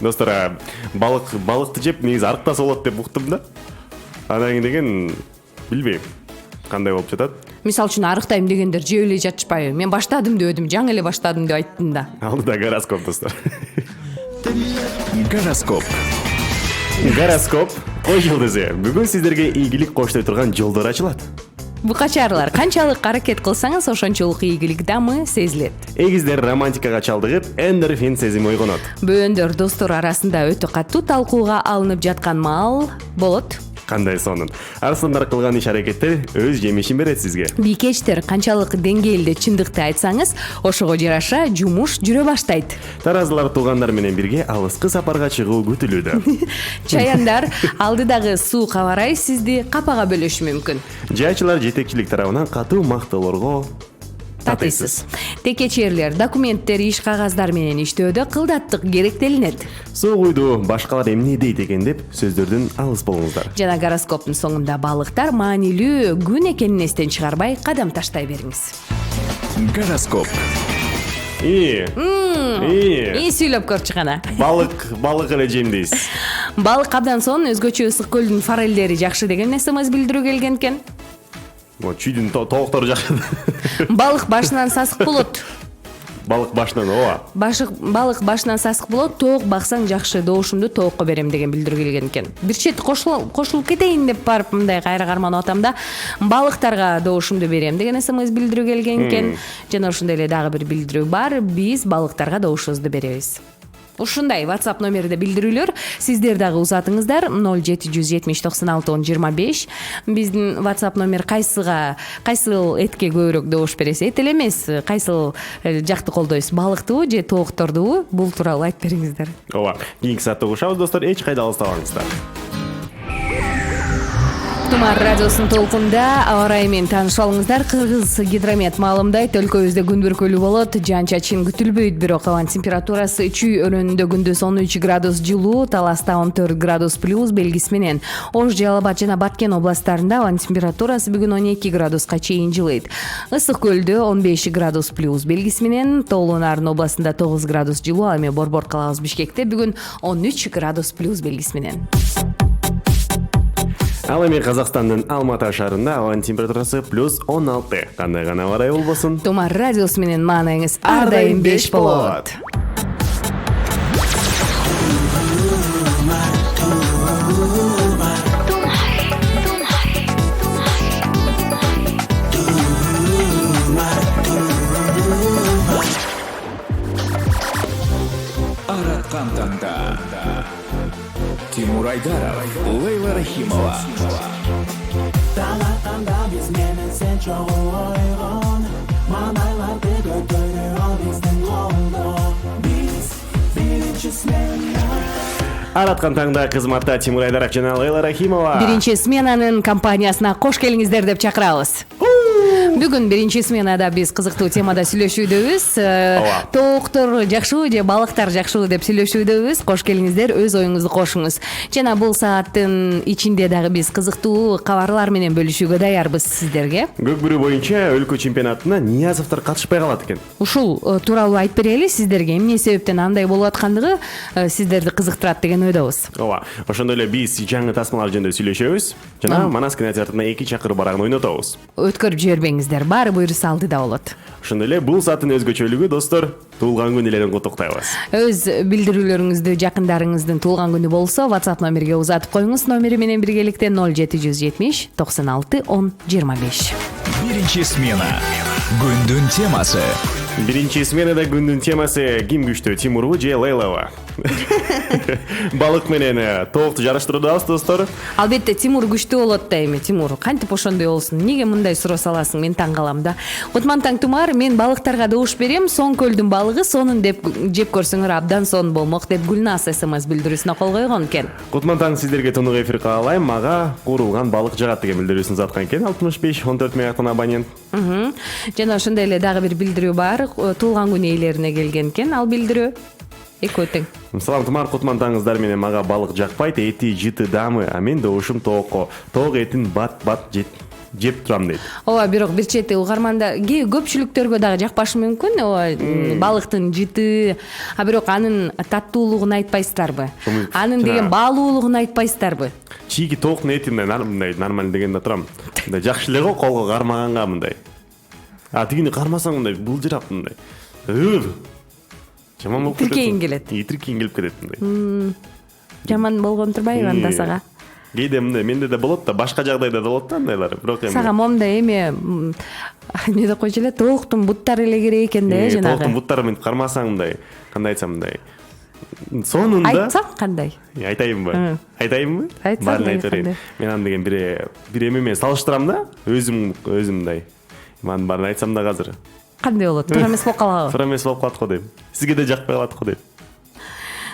Достор, балыкты жеп негизи арыктаса болот деп уктум да. Анан кийин деген билбейм. Кандай болуп жатат? Мисалы үчүн арыктайм дегендер жеп эле жатышпайбы? Мен баштадым дедим, жаңы эле баштадым деп айттым да. Алдыда гороскоп достор. Гороскоп. Гороскоп. Ой жылдызы. Бүгүн сиздерге ийгилик коштой турган жолдор ачылат. Букачарлар, канчалык аракет кылсаңыз, ошончолук ийгилик дамы сезилет. Эгиздер романтикага чалдыгып, эндорфин сезими ойгонот. Бөөөндөр достор арасында өтө катуу талкууга алынып жаткан маал болот. Кандай сонун. Арсландар кылган иш-аракеттер өз жемишин берет сизге. Бийкечтер, канчалык деңгээлде чындыкты айтсаңыз, ошого жараша жумуш жүрө баштайт. Таразылар туугандар менен бирге алыскы сапарга чыгуу күтүлүүдө. Чаяндар, алдыдагы суу кабарай сизди капага бөлөшү мүмкүн. Жайчылар жетекчилик тарабынан катуу мактоолорго татыйсыз. Текечерлер, документтер, иш кагаздар менен иштөөдө кылдаттык керектелинет. Суу куйду, башкалар эмне дейт экен деп сөздөрдөн алыс болуңуздар. Жана гороскоптун соңунда балыктар маанилүү күн экенин эстен чыгарбай кадам таштай бериңиз. Гороскоп. Сүйлөп көрчү кана. Балык эле жейм дейсиз. Балык абдан сонун, өзгөчө ысык көлдүн форелдери жакшы деген СМС билдирүү келген экен. Чүйдүн тооктору жакшы. Балык башынан сасык болот. Балык башынан ооба. Балык башынан сасык болот, тоок баксаң жакшы, добушумду тоокко берем деген билдирүү келген экен. Бир чет кошулуп кетейин деп барып мындай кайра карманып атам да, балыктарга добушумду берем деген СМС билдирүү келген экен. Жана ошондой эле дагы бир билдирүү бар, биз балыктарга добушубузду беребиз. Ушундай WhatsApp номерде билдирүүлөр сиздер дагы узатыңыздар 0770961025. Биздин WhatsApp номер кайсыл этке көбүрөөк добуш бересиз? Эт эле эмес, кайсыл жакты колдойсуз? Балыктыбы же тооктордубу? Бул тууралуу айтып бериңиздер. Ооба, кийинки саатта угушабыз достор, эч кайда алыстабаңыздар. Тумар радиосунун толкунда аба ырайы менен таанышып алыңыздар. Кыргыз гидромет маалымдайт, өлкөбүздө күн бүркөлүү болот, жаан-чачын күтүлбөйт, бирок абанын температурасы Чүй өрөөнүндө күндүз 13 градус жылуу, Таласта 14 градус плюс белгиси менен. Ош, Жалал Абад жана Баткен областарында абанын температурасы бүгүн 12 градуска чейин жылыйт. Ысык көлдө 15 градус плюс белгиси менен, Тоолуу Нарын областында 9 градус жылуу, ал эми Борбор калабыз Бишкекте бүгүн 13 градус плюс белгиси менен. Ал эми Казакстандын Алматы шаарында абанын температурасы плюс 16. Кандай гана аба ырайы болбосун. Тумар радиосу менен маанайыңыз ар дайым 5 болот. жаткан таңда Тимур Айдаров, Лейла Рахимова. Талатқанда біз менен сен чоғу ойғын Маңайларды көтере ал біздің қолда Біз бірінші смена Араткан таңда кызматта Тимур Айдаров жана Лейла Рахимова. Биринчи сменанын компаниясына кош келиңиздер деп чакырабыз. Бүгүн биринчи сменада биз кызыктуу темада сүйлөшүүдөбүз. Тооктор жакшыбы же балыктар жакшыбы деп сүйлөшүүдөбүз. Кош келиңиздер, өз оюңузду кошуңуз. Жана бул сааттын ичинде дагы биз кызыктуу кабарлар менен бөлүшүүгө даярбыз сиздерге. Көк бүрү боюнча өлкө чемпионатына Ниязовдор катышпай калат экен. Ушул тууралуу айтып берели сиздерге. Эмне себептен андай болуп аткандыгы сиздерди кызыктырат деген ойдобуз. Ооба, ошондой эле биз жаңы тасмалар жөнүндө сүйлөшөбүз. Жана Манас кинотеатрына 2 чакыруу барагын ойнотобуз. Өткөрүп жибербеңиздер, баары буюруса алдыда болот. Ошондой эле бул сааттын өзгөчөлүгү достор, туулган күн элерин куттуктайбыз. Өз билдирүүлөрүңүздү жакындарыңыздын туулган күнү болсо WhatsApp номерге узатып коюңуз. Номери менен биргеликте 0770 96 10 25. Биринчи смена. Күндүн темасы. Биринчи сменада күндүн темасы ким күчтүү, Тимурбу же Лейлабы? Балык менен тоокту жарыштыруудабыз достор. Албетте Тимур күчтүү болот да эми. Тимур кантип ошондой болсун? Эмнеге мындай суроо саласың? Мен таң калам да. Кутман Таңтумар, мен балыктарга добуш берем. Соң көлдүн балыгы сонун деп жеп көрсөңөр абдан сонун болмок деп Гүлназ SMS билдирүүсүнө кол койгон экен. Кутман Таң сиздерге тунук эфир каалайм. Мага куурулган балык жагат деген билдирүүсүн узаткан экен. 65 14 миңден абонент. Жана ошондой эле дагы бир билдирүү бар. Туулган күн ээлерине келген экен. Ал билдирүү экөө тең. Салам тумар Кутман Таңыздар менен мага балык жакпайт, эти жыты дамы, а мен добушум тоокко. Тоок этин бат жеп турам дейт. Ооба, бирок бир чети угарманда көпчүлүктөргө дагы жакпашы мүмкүн. Ооба, балыктын жыты, а бирок анын таттуулугун айтпайсыздарбы? Анын деген баалуулугун айтпайсыздарбы? Чийки тооктун этин мындай нормально дегенде турам. Мындай жакшы эле го колго кармаганга мындай. А тигини кармасаң мындай булжырап мындай. Жаман болуп кетет. Тиркейин келет. Тиркейин келип кетет мындай. Жаман болгон турбайбы анда сага? Кээде мындай менде да болот да, башка жагдайда да болот да андайлар. Бирок эми сага момда эме эмне деп койчу эле, тооктун буттары эле керек экен да, жанагы. Тооктун буттары мынтип кармасаң мындай, кандай айтсам мындай. Сонунда айтсаң кандай? Айтайынбы? Айтайынбы? Айтсаң, Баарын айтып берейин. Мен аны деген бир эме менен салыштырам да, өзүм мындай. Мен баарын айтсам да азыр. Кандай болот? Туура эмес болуп калабы? Туура эмес болуп калат го дейм. Сизге да жакпай калат го дейм.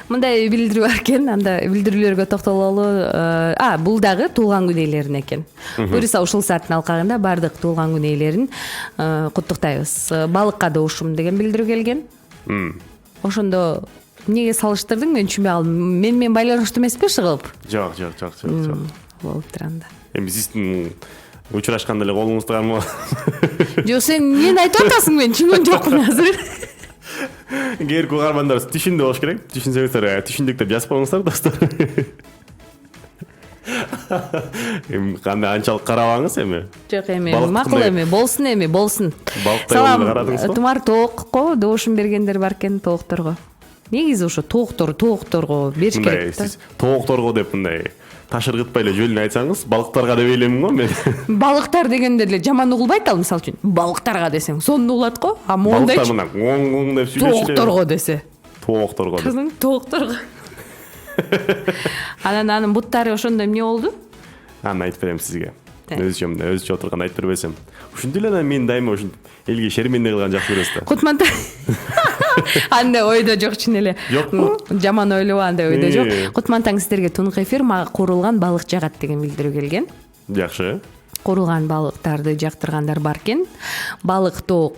Мындай билдирүү бар экен, анда билдирүүлөргө токтололу. Бул дагы туулган күн ээлерине экен. Буюрса ушул сааттын алкагында бардык туулган күн ээлерин куттуктайбыз. Балыкка добушум деген билдирүү келген. Ошондо эмнеге салыштырдың, мен түшүнбөй калдым. Мен байланыштуу эмеспи иши кылып? Жок. Болуп турганда. Эми сиздин учурашканда эле колуңузду кармап. Жок, сен эмнени айтып атасың, мен түшүнгөн жокмун азыр. Кээрки угармандар түшүндү болуш керек. Түшүнсөңүздөр, түшүндүк деп жазып коюңуздар достор. Эми кандай анчалык карабаңыз эми. Жок, эми макул эми, болсун. Салам, Тумар тоокко добушум бергендер бар экен, тоокторго. Негизи ошо тоокторго бериш керек да. Сиз тоокторго деп мындай ташыргытпай эле жөлүн айтсаңыз, балыктарга деп элемин го мен. Балыктар дегенде эле жаман угулбайт ал, мисалы үчүн. Балыктарга десең сонун угулат го. А мондайчы. Балыктар мына оң деп сүйлөшүп. Тоокторго десе. Тоокторго. Кызым, тоокторго. Анан буттары ошондой эмне болду? Аны айтып берем сизге. Өзүчө отурган айтып бербесем. Ушинтип эле мен дайыма ушинтип элге шерменде кылган жакшы көрөсүз да. Кутман андай ойдо жок чын эле. Жокпу? Жаман ойлобо, андай ойдо жок. Кутман Таң сиздерге тунук эфир, мага куурулган балык жагат деген билдирүү келген. Жакшы. Куурулган балыктарды жактыргандар бар экен. Балык тоок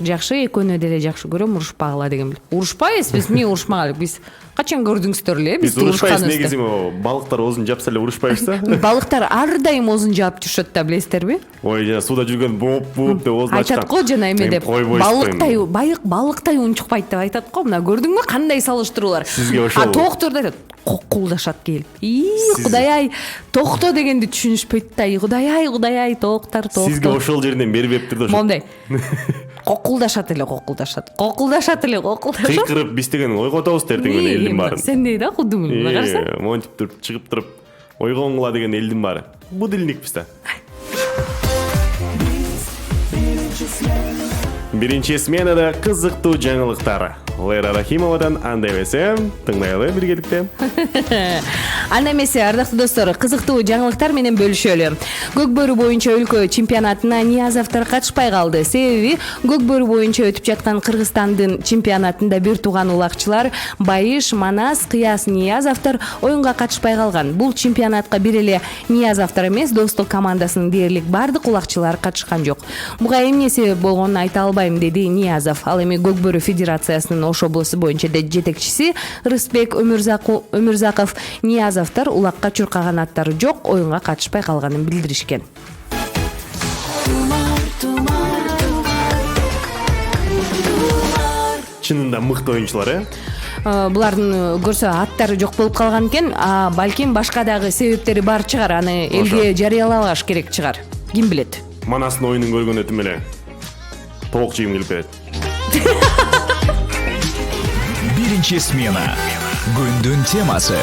жакшы, экөөнү деле жакшы көрөм, урушпагыла деген. Урушпайбыз биз, эмне урушмагалы? Биз качан көрдүңүздөр эле биз урушканыбызды? Негизи балыктар озун жапса эле урушпайбыз да. Балыктар ар дайым озун жаап жүрүшөт да, билесиздерби? Ой, жана суда жүргөн буп деп озун ачкан. Айтат го жана эме деп. Балыктай унчукпайт деп айтат го. Мына көрдүңбү кандай салыштыруулар? А тоокторду айтат, кокулдашат келип. Кудай-ай, токто дегенди түшүнүшпөйт да. Кудай-ай, тооктор. Сизге ошол жерден бербептир да. Мондай. Кокулдашат эле. Кыйкырып биз деген ойготобуз эртең менен элдин баарын. Сендей да кудумун, карасаң. Монтип туруп чыгып туруп ойгонгула деген элдин баары. Будильникпиз да. Биринчи сменада кызыктуу жаңылыктар. Лейла Рахимовадан анда эмесе тыңдайлы биргеликте. Анда эмесе ардактуу достор, кызыктуу жаңылыктар менен бөлүшөлү. Көк бөрү боюнча өлкө чемпионатына Ниязовдор катышпай калды. Себеби көк бөрү боюнча өтүп жаткан Кыргызстандын чемпионатында бир тууган улакчылар Байыш, Манас, Кыяс Ниязовдор оюнга катышпай калган. Бул чемпионатка бир эле Ниязовдор эмес, Достук командасынын дээрлик бардык улакчылары катышкан жок. Буга эмне себеп болгонун айта албайм, деди Ниязов. Ал эми көк бөрү федерациясынын Ош облусу боюнча жетекчиси Рысбек Өмүрзаков Ниязовдор улакка чуркаган аттары жок, оюнга катышпай калганын билдиришкен. Чынында мыкты оюнчулар, Булардын көрсө аттары жок болуп калган экен, балким башка дагы себептери бар чыгар, аны элге жарыялабаш керек чыгар. Ким билет? Манастын оюнун көргөн өтүм эле тоок жегим келип берет. Биринчи смена. Күндүн темасы.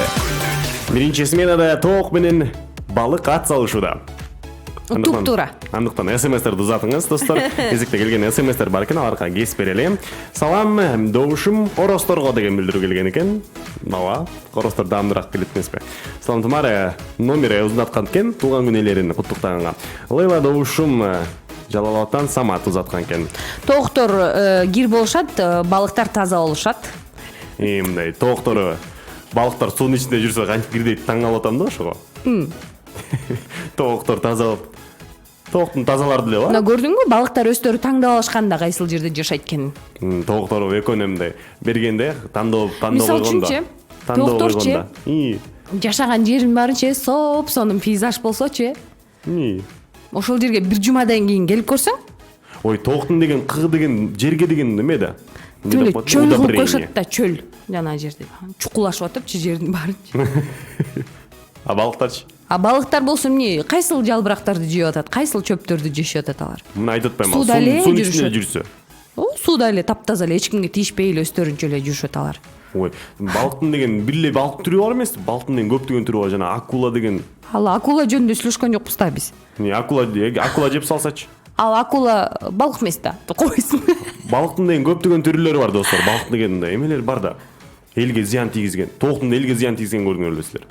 Биринчи сменада тоок менен балык ат салышууда. Туп-туура. Андыктан СМСтерди узатыңыз, достор. Кезекте келген СМСтер бар экен, аларга кесип берели. Салам, добушум оросторго деген билдирүү келген экен. Ооба, оростор даамдыраак келет эмеспи? Салам тумара, номер узаткан экен, тууган күн ээлерин куттуктаганга. Лейла добушум Жалалабадтан Самат узаткан экен. Тооктор кир болушат, балыктар таза болушат. Мындай тооктору балыктар суунун ичинде жүрсө кантип кирди таң калып атам да ошого. Тооктор таза болуп. Тооктун тазалары деле бар. Мына көрдүңбү, балыктар өздөрү таңдап алышканда кайсыл жерде жашайт экенин. Тооктору экөөнү мындай бергенде тандоо Мисалы үчүнчү, тоокторчу жашаган жерин барынча сонун пейзаж болсочу, ошол жерге бир жумадан кийин келип көрсөң, ой, тооктун деген кыг деген жерге деген эме да. Төле чөл кылып коюшат да, чөл жана жерде чукулашып атыпчы жердин баарын. А балыктарчы? А балыктар болсо эмне, кайсыл жалбырактарды жеп атат, кайсыл чөптөрдү жешип атат алар? Мына айтып атпайм, Сууда эле суунун ичинде жүрсө. Сууда эле таптаза эле, эч кимге тийишпей эле өздөрүнчө эле жүрүшөт алар. Ой, балыктын деген бир эле балык түрү бар эмес? Балыктын деген көптөгөн түрү бар, жана акула деген. Ал акула жөнүндө сүйлөшкөн жокпуз да биз. Акула жеп салсачы? Ал акула балык эмес да, койсун. Балыктын деген көптөгөн түрлөрү бар, достор. Балыктын деген эмелер бар да. Элге зыян тийгизген. Тооктун элге зыян тийгизген көрдүңөр элесиздер.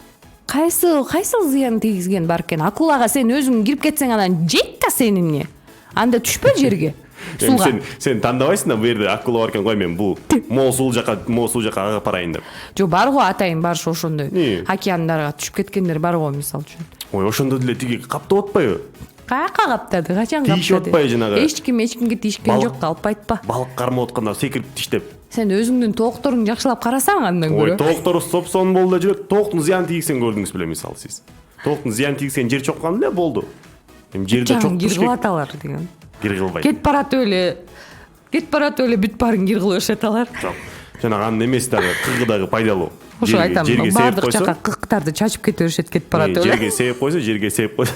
Кайсыл зыян тийгизген бар экен? Акулага сен өзүң кирип кетсең анан жейт да сени эмне? Анда түшпө жерге. Сууга. Сен тандабайсың да, бу жерде акула бар экен, кой мен бул могул суу жака ага барайын деп. Жок, бар го атайын, бар ошондой. Океандарга түшүп кеткендер бар го, мисалы үчүн. Ой, ошондо деле тиги каптап атпайбы? Каяка каптады, качан каптады? Тийишип атпайбы жанагы? Эч кимге тийишкен жок, калпайтпа. Балык кармап атканда секирип тиштеп. Сен өзүңдүн тоокторуңду жакшылап карасаң андан көрө. Ой, тооктору соп-сонун болду да жүрөт. Тооктун зыян тийгизген көрдүңүз беле, мисалы сиз. Тооктун зыян тийгизген жер чоккан эле болду. Эми жерде чок кир кылат алар деген. Кир кылбайт. Кетип барат эле бүт баарын кир кылып өшөт алар. Жок. Жанагы анын эмеси дагы кыгы дагы пайдалуу. Ошо айтам, баардык жака кыктарды чачып кете беришет, кетип барат эле. Жерге сээп койсо, жерге сээп койсо.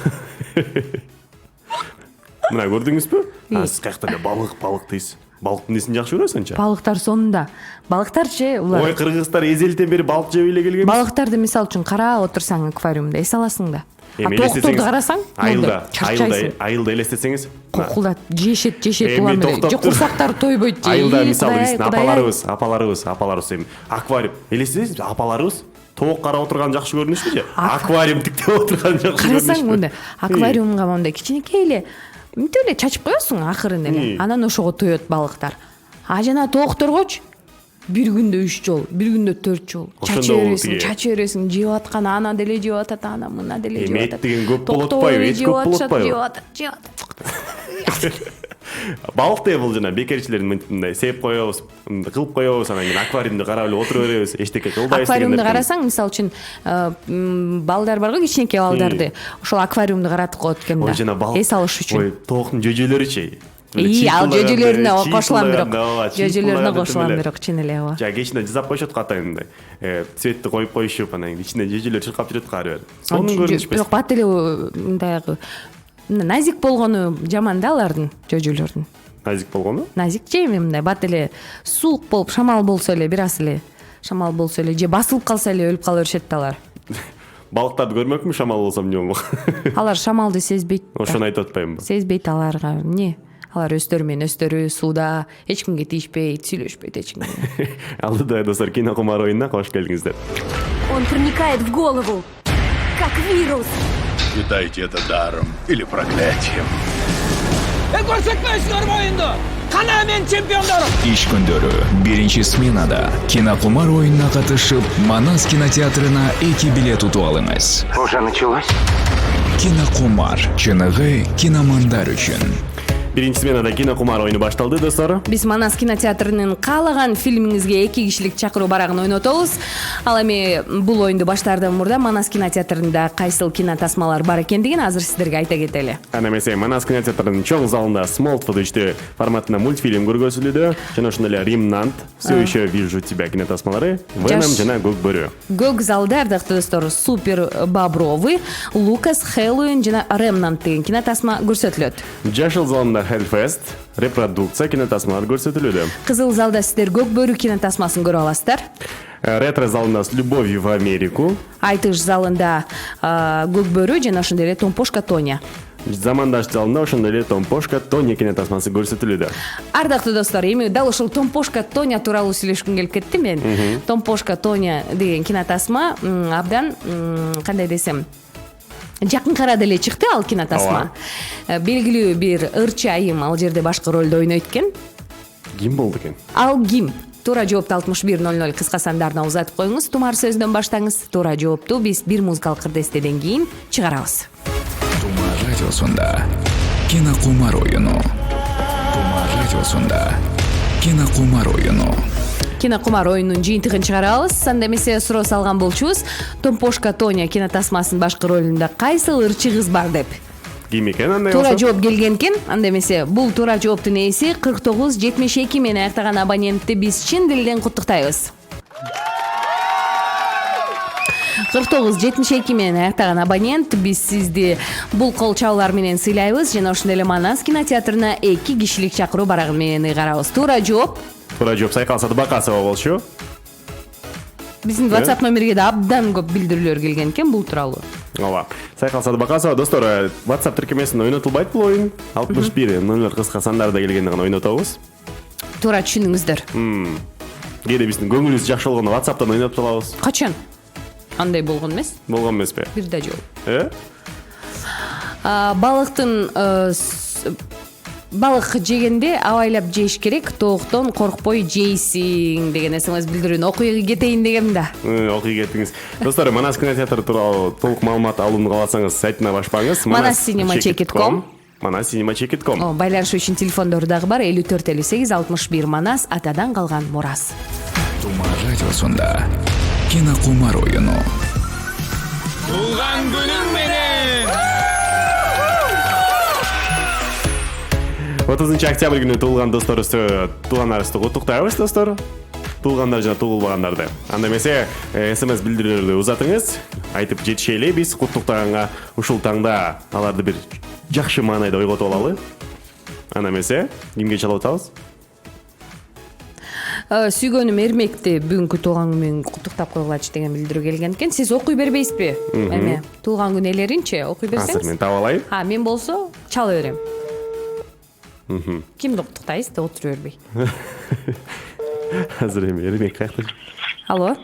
Мына көрдүңүзбү? Сиз каякта эле балык дейсиз. Балыктын несин жакшы көрөсүң анча? Балыктар сонунда. Балыктарчы улар. Ой, кыргыздар эзелтен бери балык жеп эле келген. Балыктарды мисалы үчүн карап отурсаң аквариумда эс аласың да. Тоокторду карасаң, айылда элестетсеңиз, кокулдат, жешет улам эле. Жок, курсактары тойбойт. Айылда мисалы апаларыбыз эми аквариум элестетесизби? Апаларыбыз тоок карап отурган жакшы көрүнүшпү же? Аквариум тиктеп отурган жакшы көрүнүшпү? Карасаң мындай аквариумга мындай кичинекей эле мынтип эле чачып коесуң акырын эле. Анан ошого тоет балыктар. А жана тоокторгочу бир күндө 3 жолу, бир күндө 4 жолу чачы бересиң, жеп аткан ана деле жеп атат, ана мына деле жеп атат. Эт деген көп болот атпайбы? Эт көп болот атпайбы? Балык деп бул жана бекерчилердин мындай сеп коебуз, кылып коебуз, анан кийин аквариумду карап эле отура беребиз, эчтеке кылбайбыз. Аквариумду карасаң, мисалы үчүн балдар бар го, кичинекей балдарды, ошол аквариумду каратып коет экен да. Эс алыш үчүн. Ой, тооктун жөжөлөрүчү. Ал жөжөлөрүнө кошулам бирок, чын эле ооба. Жа кечинде жазап коюшат катайын мындай. Цветти коюп коюшуп, анан ичинде жөжөлөр чыркап жүрөт кары бер. Сонун көрүнүшпөйт. Бирок бат эле мындайгы назик болгону жаман да алардын, жөжөлөрдүн. Назик болгону? Назик же эми мындай бат эле суук болуп, шамал болсо эле, бир аз эле шамал болсо эле же басылып калса эле өлүп кала беришет да алар. Балыктарды көрмөкмү шамал болсо эмне болмок? Алар шамалды сезбейт. Ошону айтып атпаймынбы? Сезбейт аларга эмне? Алар өздөрү менен өздөрү сууда эч кимге тийишпейт, сүйлөшпөйт эч ким менен. Алдыда достор, кинокумар оюнуна кош келдиңиздер. Он проникает в голову, как вирус. Считайте это даром или проклятием. Иш күндөрү биринчи сменада кинокумар оюнуна катышып, Манас кинотеатрына 2 билет утуп алыңыз. Уже началось? Кинокумар чыныгы киномандар үчүн. Биринчи сменада кинокумар оюну башталды достор. Биз Манас кинотеатрынын каалаган фильмиңизге 2 кишилик чакыруу барагын ойнотобуз. Ал эми бул оюнду баштаардан мурда Манас кинотеатрында кайсыл кинотасмалар бар экендигин азыр сиздерге айта кетели. Ана эмесе Манас кинотеатрынын чоң залында Smallfoot 3D форматында мультфильм көргөзүлүүдө. Жана ошондой эле Ремнант, Все еще вижу тебя кинотасмалары, Веном жана Көк бөрү. Көк залда ардактуу достор Супер Бобровы, Лукас, Хэллоуин жана Ремнант деген кинотасма көрсөтүлөт. Жашыл залында Hellfest, репродукция кинотасмалар көрсөтүлүүдө. Кызыл залда сиздер Көк бөрү кинотасмасын көрө аласыздар. Ретро залында С любовью в Америку. Айтыш залында Көк бөрү жана ошондой эле Томпошка Тоня. Замандаш залында ошондой эле Томпошка Тоня кинотасмасы көрсөтүлүүдө. Ардактуу достор, эми дал ушул Томпошка Тоня тууралуу сүйлөшкүм келип кетти мен. Томпошка Тоня деген кинотасма абдан кандай десем, жакын арада эле чыкты ал кинотасма. Белгилүү бир ырчы айым ал жерде башкы ролду ойнойт экен. Ким болду экен? Ал ким? Туура жоопту 6100 кыска сандарына узатып коюңуз. Тумар сөздөн баштаңыз. Туура жоопту биз бир музыкалык кырдестеден кийин чыгарабыз. Тумар радиосунда кинокумар оюну. Тумар радиосунда кинокумар оюну. Кинокумар оюнунун жыйынтыгын чыгарабыз. Анда эмесе суроо салган болчубуз. Томпошка Тоня кинотасмасынын башкы ролунда кайсыл ырчы кыз бар деп. Ким экен андай Туура болсо? жооп келген экен. Анда эмесе бул туура жооптун ээси 4972 менен аяктаган абонентти биз чын дилден куттуктайбыз. 4972 менен аяктаган абонент, биз сизди бул кол чабуулар менен сыйлайбыз жана ошондой эле Манас кинотеатрына 2 кишилик чакыруу барагы менен ыйгарабыз. Туура жооп Туура жооп Сайкал Садыбакасова болчу. биздин WhatsApp номерге да абдан көп билдирүүлөр келген экен бул тууралуу. Ооба. Сайкал Садыбакасова достор, WhatsApp тиркемесинде ойнотулбайт бул оюн. 6100 кыска сандарда келгендигин ойнотобуз. Туура түшүнүңүздөр. Кээде биздин көңүлүбүз жакшы болгондо WhatsApp'тан ойнотуп алабыз. Качан? Андай болгон эмес? Болгон эмеспи? Бир да жол. Балык жегенде абайлап жеш керек, тооктон коркпой жейсиң деген смс билдирүүнү окуй кетейин дегем да. Окуй кеттиңиз. Достор, Манас кинотеатры тууралуу толук маалымат алууну кааласаңыз, сайтына башпаңыз. manascinema.com. manascinema.com. Байланышуу үчүн телефондору дагы бар. 54 58 61 Манас атадан калган мурас. Тумар радиосунда кинокумар оюну. Туулган күнүң менен! 30 октябрь күнү туулган досторубузду, туулгандарыбызды куттуктайбыз достор. Туулгандар жана туулбагандарды. Анда эмесе СМС билдирүүлөрдү узатыңыз. Айтып жетишели биз куттуктаганга ушул таңда аларды бир жакшы маанайда ойготуп алалы. Анда эмесе кимге чалып атабыз? Сүйгөнүм Эрмекти бүгүнкү туулган күнү менен куттуктап койгулачы деген билдирүү келген экен. Сиз окуй бербейсизби? Эме, туулган күн элеринчи окуй берсеңиз. Азыр мен таап алайын. Мен болсо чала берем. Кимди куттуктайсыз да отура бербей. Азыр эми Эрмек каякта? Алло.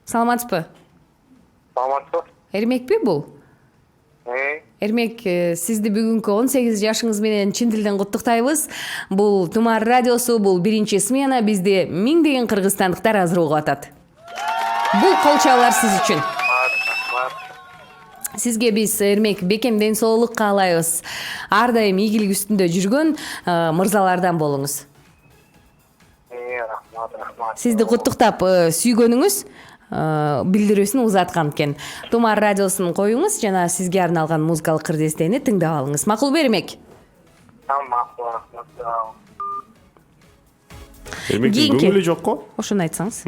Саламатсызбы? Саламатсыз. Эрмекпи бул? Эрмек, сизди бүгүнкү 18 жашыңыз менен чын дилден куттуктайбыз. Бул Тумар радиосу, бул биринчи смена. Бизде миңдеген кыргызстандыктар азыр угуп атат. Бул кол чабуулар сиз үчүн. Сизге биз Эрмек бекем ден соолук каалайбыз. Ар дайым ийгилик үстүндө жүргөн мырзалардан болуңуз. Рахмат. Сизди куттуктап сүйгөнүңүз билдирүүсүн узаткан экен. Тумар радиосун коюңуз жана сизге арналган музыкалык кырдестени тыңдап алыңыз. Макулбу Эрмек? Рахмат. Эрмектин көңүлү жокко? Ошону айтсаңыз.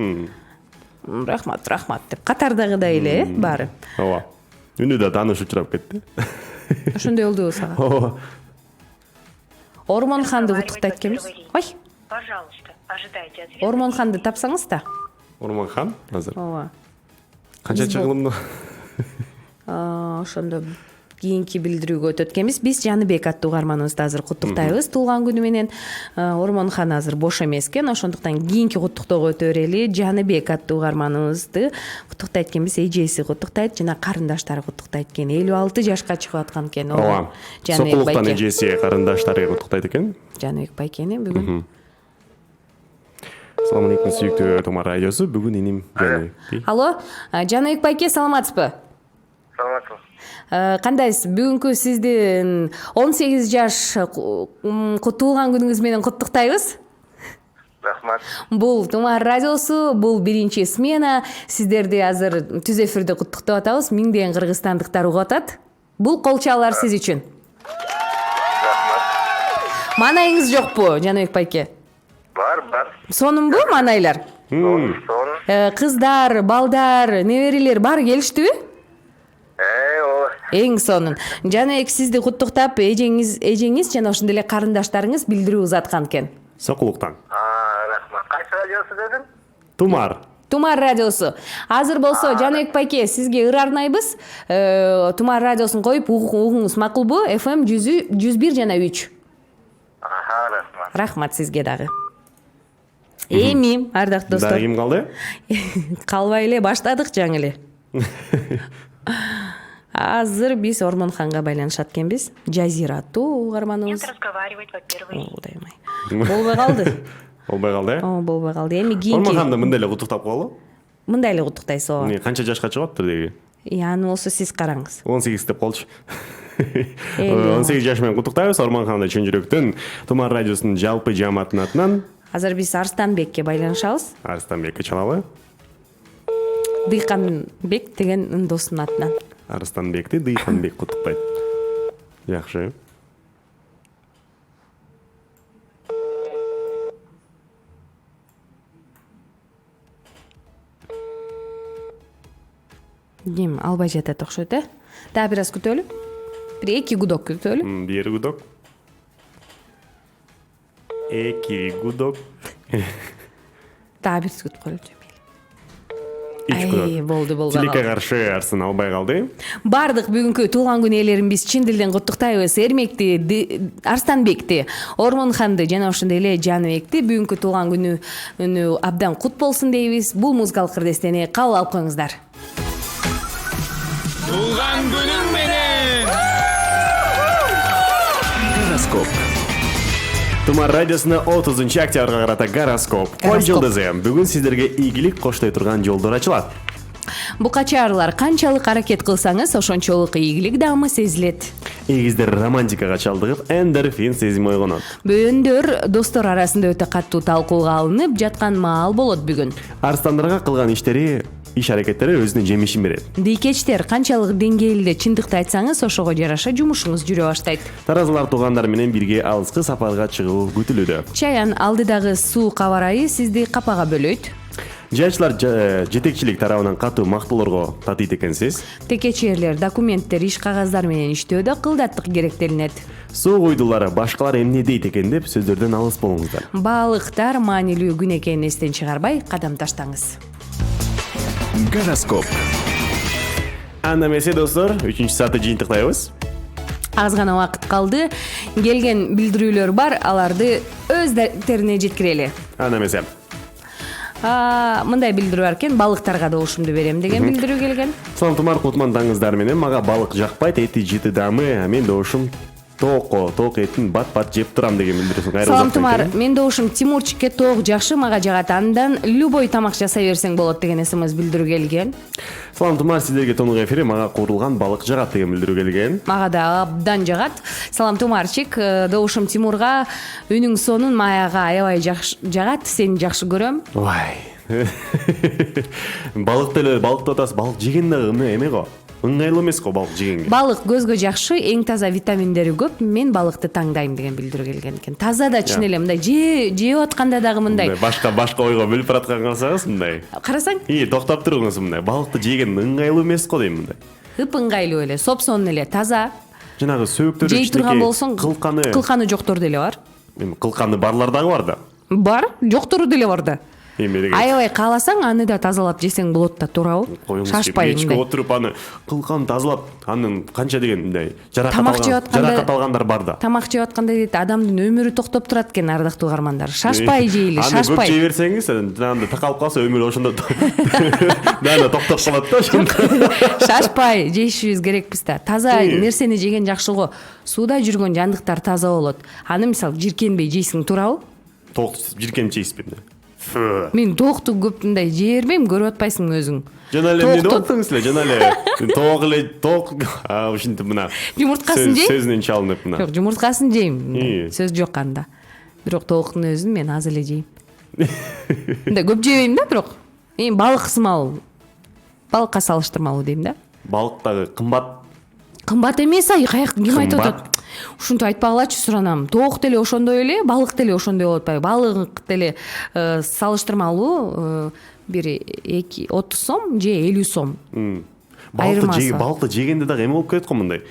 Рахмат деп катардагыдай эле баары. Ооба. Үнү да тааныш учурап кетти. Ошондой болдубу сага? Ооба. Ормонханды куттуктайт экенбиз. Ой, Пожалуйста, ожидайте ответа. Ормонханды тапсаңыз да. Ормонхан азыр. Ооба. Канча чыгылымды? Ошондо кийинки билдирүүгө өтөт экенбиз. Биз Жаныбек аттуу угарманыбызды азыр куттуктайбыз туулган күнү менен. Ормонхан азыр бош эмес экен, ошондуктан кийинки куттуктоого өтө берели. Жаныбек аттуу угарманыбызды куттуктайт экенбиз. Эжеси куттуктайт жана карындаштары куттуктайт экен. 56 жашка чыгып аткан экен. Ооба. Сокулуктан эжеси карындаштары куттуктайт экен. Жаныбек байкени бүгүн. Салам алейкум, сүйүктүү Тумар радиосу. Бүгүн иним Жаныбек. Алло, Жаныбек байке, саламатсызбы? Саламатсыз. Кандайсыз? Бүгүнкү сиздин 18 жаш туулган күнүңүз менен куттуктайбыз. Рахмат. Бул Тумар радиосу, бул биринчи смена. Сиздерди азыр түз эфирде куттуктап атабыз. Миңдеген кыргызстандыктар угуп атат. Бул кол чаалар сиз үчүн. Рахмат. Манайыңыз жокпу, Жаныбек байке? Бар. Сонунбу манайлар? Сон. Кыздар, балдар, неберелер баары келиштиби? Ооба. Эң сонун. Жаныбек сизди куттуктап, эжеңиз жана ошондой эле карындаштарыңыз билдирүү узаткан экен. Сокулуктан. Рахмат. Кайсы радиосу дедин? Тумар радиосу. Азыр болсо Жаныбек байке сизге ырарнайбыз. Тумар радиосун коюп угуңуз макулбу? FM 101 жана 3. Рахмат. Рахмат сизге дагы. Эми, ардактуу достор. Дагы ким калды? Калбай эле баштадык жаңы эле. Азыр биз Ормонханга байланышат экенбиз. Жазира аттуу угарманыбыз. Нет разговаривать, во-первых. Кудай май. Болбой калды. Болбой калды. Болбой калды. Эми кийинки. Ормонханды мындай эле куттуктап коелу. Мындай эле куттуктайсыз ооба. Канча жашка чыгып атыптыр деги? Аны болсо сиз караңыз. 18 деп колчу. 18 жаш менен куттуктайбыз Ормонханды чын жүрөктөн Тумар радиосунун жалпы жамаатынын атынан. Азыр биз Арстанбекке байланышабыз. Арстанбекке чалабы? Дыйканбек деген досунун атынан. Арстанбекти Дыйканбек куттуктайт. Жакшы. Ким албай жатат окшойт, Дагы бир аз күтөлү. Бир 2 гудок күтөлү. Бир гудок. 2 гудок. Дагы бир күтүп коелучу. 3 гудок. Болду. Тилекке каршы Арсын албай калды. Бардык бүгүнкү туулган күн ээлерин биз чын дилден куттуктайбыз. Эрмекти Арстанбекти, Ормонханды жана ошондой эле Жаныбекти бүгүнкү туулган күнү абдан кут болсун дейбиз. Бул музыкалык кырдестени кабыл алып коюңуздар. Туулган күнүң менен. Гороскоп. Тумар радиосуна 30 октябрга карата гороскоп. Кой жылдызы бүгүн сиздерге ийгилик коштой турган жолдор ачылат. Букачарлар, канчалык аракет кылсаңыз, ошончолук ийгилик даамы сезилет. Эгиздер романтикага чалдыгып, эндорфин сезими ойгонот. Бөөөндөр достор арасында өтө катуу талкууга алынып жаткан маал болот бүгүн. Арстандарга кылган иш аракеттери өзүнүн жемишин берет. Дийкечтер, канчалык деңгээлде чындыкты айтсаңыз, ошого жараша жумушуңуз жүрө баштайт. Таразылар туугандар менен бирге алыскы сапарга чыгуу күтүлүүдө. Чаян алдыдагы суук аба ырайы сизди капага бөлөйт. Жайчылар жетекчилик тарабынан катуу мактоолорго татыйт экенсиз. Текечерлер, документтер, иш кагаздар менен иштөөдө кылдаттык керектелинет. Суу куйдулары башкалар эмне дейт экен деп сөздөрдөн алыс болуңуздар. Баалыктар, маанилүү күн экенин эстен чыгарбай кадам таштаңыз. Гороскоп. Анда эмесе достор, 3-саатты жыйынтыктайбыз. Аз гана убакыт калды. Келген билдирүүлөр бар, аларды өздөрүнө жеткирели. Анда эмесе. Мындай билдирүү бар экен, балыктарга добушумду берем деген билдирүү келген. Салам Тумар, кутмандаңыздар менен. Мага балык жакпайт, эти жыты дамы, мен добушум тоок этин бат жеп турам деген билдирүүсүн кайра. Салам Тумар, мен добушум Тимурчикке тоок жакшы, мага жагат. Андан любой тамак жасай берсең болот деген СМС билдирүү келген. Салам Тумар, сиздерге тонук эфири, мага куурулган балык жагат деген билдирүү келген. Мага да абдан жагат. Салам Тумарчик, добушум Тимурга үнүң сонун маяга аябай жагат, сени жакшы көрөм. Ой. Балыкты атасы, балык жеген дагы эме го. Ыңгайлуу эмес го балык жегенге. Балык көзгө жакшы, эң таза витаминдери көп. Мен балыкты таңдайм деген билдирүү келген экен. Таза да чын эле мындай жеп атканда дагы мындай. Башка ойго бөлүп бараткан калсаңыз мындай. Карасаң? Токтоп туруңуз мындай. Балыкты жеген ыңгайлуу эмес го дейм мындай. Ып ыңгайлуу эле, сопсон эле, таза. Жанагы сөөктөр жей турган болсоң, кылканы жоктору деле бар. Кылканы барлар дагы бар да. Бар, жоктору деле бар да. эме деген аябай кааласаң аны да тазалап жесең болот да, туурабы? Шашпай мындай мындай. отуруп аны кылкан тазалап анын канча деген мындай Тамак жеп атканда- жаракат алгандар бар да. Тамак жеп атканда дейт, адамдын өмүрү токтоп турат экен, ардактуу угармандар. Шашпай жейли, Аны көп шашпай. жей берсеңиз, жанагындай такалып калса өмүр ошондо дана токтоп калат да ошондо. Шашпай жешибиз керекпиз да. Таза нерсени жеген жакшы го. Сууда жүргөн жандыктар таза болот. Аны мисалы жиркенбей жейсиң, туурабы? Тоок жиркенип жейсизби? Мен тоокту көп мындай жей бербейм, көрүп атпайсың өзүң. Жана эле эмне деп аттыңыз эле? Жана эле тоок ушинтип мына. Жумурткасын жейм. Сөзүнөн чалынып мына. Жок, жумурткасын жейм. Сөз жок анда. Бирок тооктун өзүн мен аз эле жейм. Мындай көп жебейм да, бирок. Эми балык сымал. Балыкка салыштырмалуу дейм да. Балык дагы кымбат. Кымбат эмес, ким айтып Кымбат. атат? Ушинтип айтпагылачы, суранам. Тоок деле ошондой эле, балык деле ошондой болуп атпайбы? Балык деле салыштырмалуу бир 30 сом же 50 сом. Айырмасы. Балыкты жегенде дагы эме болуп кетет го мындай.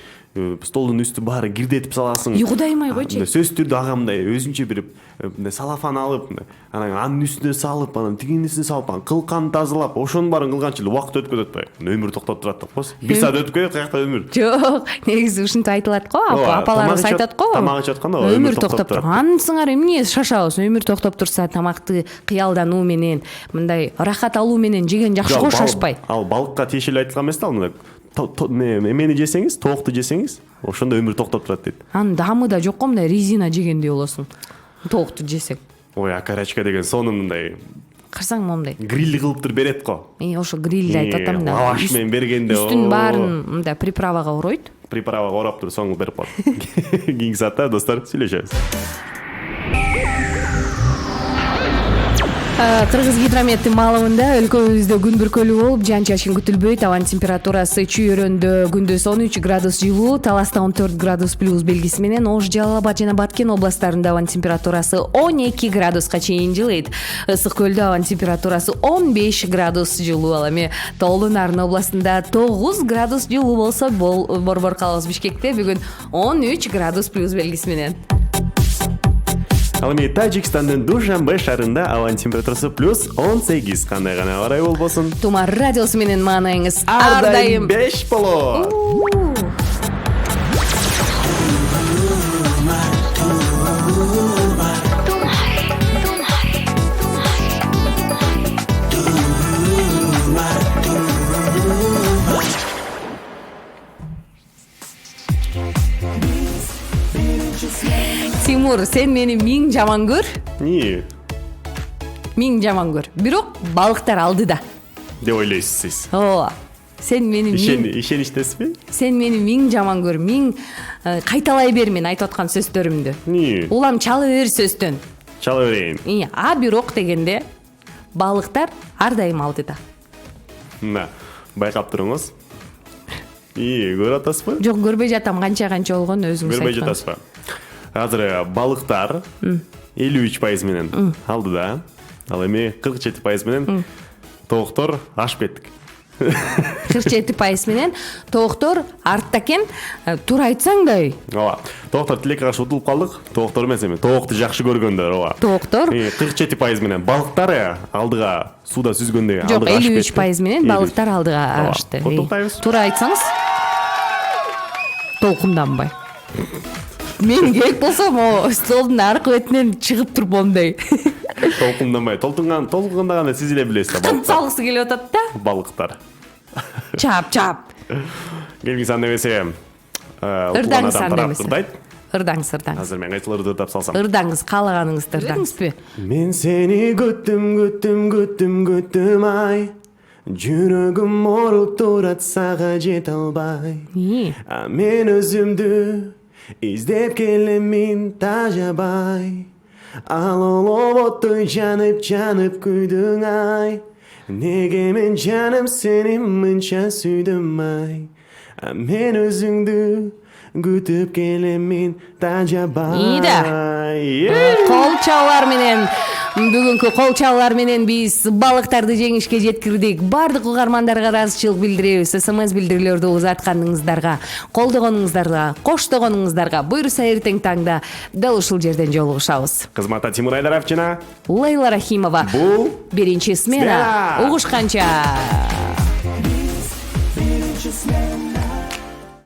Столдун үстү баары кирдетип саласың. Кудайым-ай койчу. Сөзсүз түрдө ага мындай өзүнчө бир мындай салафан алып, анан анын үстүнө салып, анан тигинин үстүнө салып, анан кылкан тазалап, ошонун баарын кылганча эле убакыт өтүп кетет атпайбы? Өмүр токтоп турат деп коесуз. 1 саат өтүп кетет, каякта өмүр? Жок, негизи ушинтип айтылат го, апаларыбыз айтат го. Тамак ичип атканда өмүр токтоп турат. Анысыңар эмне шашабыз? Өмүр токтоп турса, тамакты кыялдануу менен, мындай рахат алуу менен жеген жакшы го, шашпай. Ал балыкка тиешелүү айтылган эмес да, мындай эмени жесеңиз, тоокты жесеңиз, ошондо өмүр токтоп турат дейт. Анын даамы да жок го, мындай резина жегендей болосуң. Тоокту жесең. Ой, акарачка деген сону мындай Карасаң момундай. гриль кылып берет го. Ошо грилди айтып атам да. Лаваш менен бергенде Үстүн баарын мындай приправага оройт. Приправага орап туруп соңу берип коет. Кийинки саатта достор сүйлөшөбүз. Кыргыз гидрометтин маалымында өлкөбүздө күн бүркөлүү болуп, жаан-чачын күтүлбөйт. Абанын температурасы Чүй-Өрөндө күндүз 13 градус жылуу, Таласта 14 градус плюс белгиси менен, Ош, Жалал Абад жана Баткен областарында абанын температурасы 12 градуска чейин жылыйт. Ысык көлдө абанын температурасы 15 градус жылуу. Ал эми Тоолуу Нарын областында 9 градус жылуу болсо, борбор калабыз Бишкекте бүгүн 13 градус плюс белгиси менен. Ал эми Тажикстандын Душанбе шаарында абанын температурасы плюс 18. Кандай гана аба ырайы болбосун. Тумар радиосу менен маанайыңыз Ар ар дайым 5 болот. Тимур, сен мени миң жаман көр. Эмне Миң жаман көр. Бирок балыктар алдыда. деп ойлойсуз сиз? Ооба. Сен мени Ишеничтесизби? миң жаман көр. Миң кайталай бер мен айтып аткан сөздөрүмдү. Эмне? Улам чалы бер сөздөн. Чала берейин. А бирок дегенде балыктар ар дайым алдыда. Мына, байкап туруңуз. Көрүп атасызбы? Жок, көрбөй жатам, канча болгон өзүңүз Көрбөй айткан. жатасызбы? Азыр балыктар 53% менен алдыда. Ал эми 47% менен тооктор ашып кеттик. 47% менен тооктор артта экен. Туура айтсаң да. Ооба. Тооктор тилекке каршы утулуп калдык. Тооктор эмес эми, тоокты жакшы көргөндөр, ооба. Тооктор 47% менен балыктар алдыга сууда сүзгөндө жок, алдыга ашып кетти. 53% менен балыктар алдыга Ооба. ашты. Куттуктайбыз. Туура айтсаңыз. Толкунданбай. Мен керек болсом, столдун аркы бетинен чыгып туруп моундай. Толкунданбай. Толкундаганда сиз эле билесиз да, балыктар. Салгысы келип атат да. Балыктар. Чап. Келгиңиз анда эмесе, Ырдаңыз анда эмесе. ырдайт. Ырдаңыз. Азыр мен кайсыларды ырдап салсам? Ырдаңыз, каалаганыңызды ырдаңызбы? Мен сени күттүм ай. Жүрөгүм оруп турат сага жете албай. Мен өзүмдү издеп келемин тажабай. Ал олоботтой жанып күйдүң ай. Неге мен жаным сени мынча сүйдүм ай. Мен өзүңдү күтүп келемин Тажабай. Кол чабуулар менен бүгүнкү кол чабуулар менен биз балыктарды жеңишке жеткирдик. Бардык угармандарга ыраазычылык билдиребиз. СМС билдирүүлөрдү узатканыңыздарга, колдогонуңуздарга, коштогонуңуздарга. Буюрса эртең таңда дал ушул жерден жолугушабыз. Кызматта Тимур Айдарович жана Лейла Рахимова. Бул биринчи смена. Смена. Угушканча. Birinci smena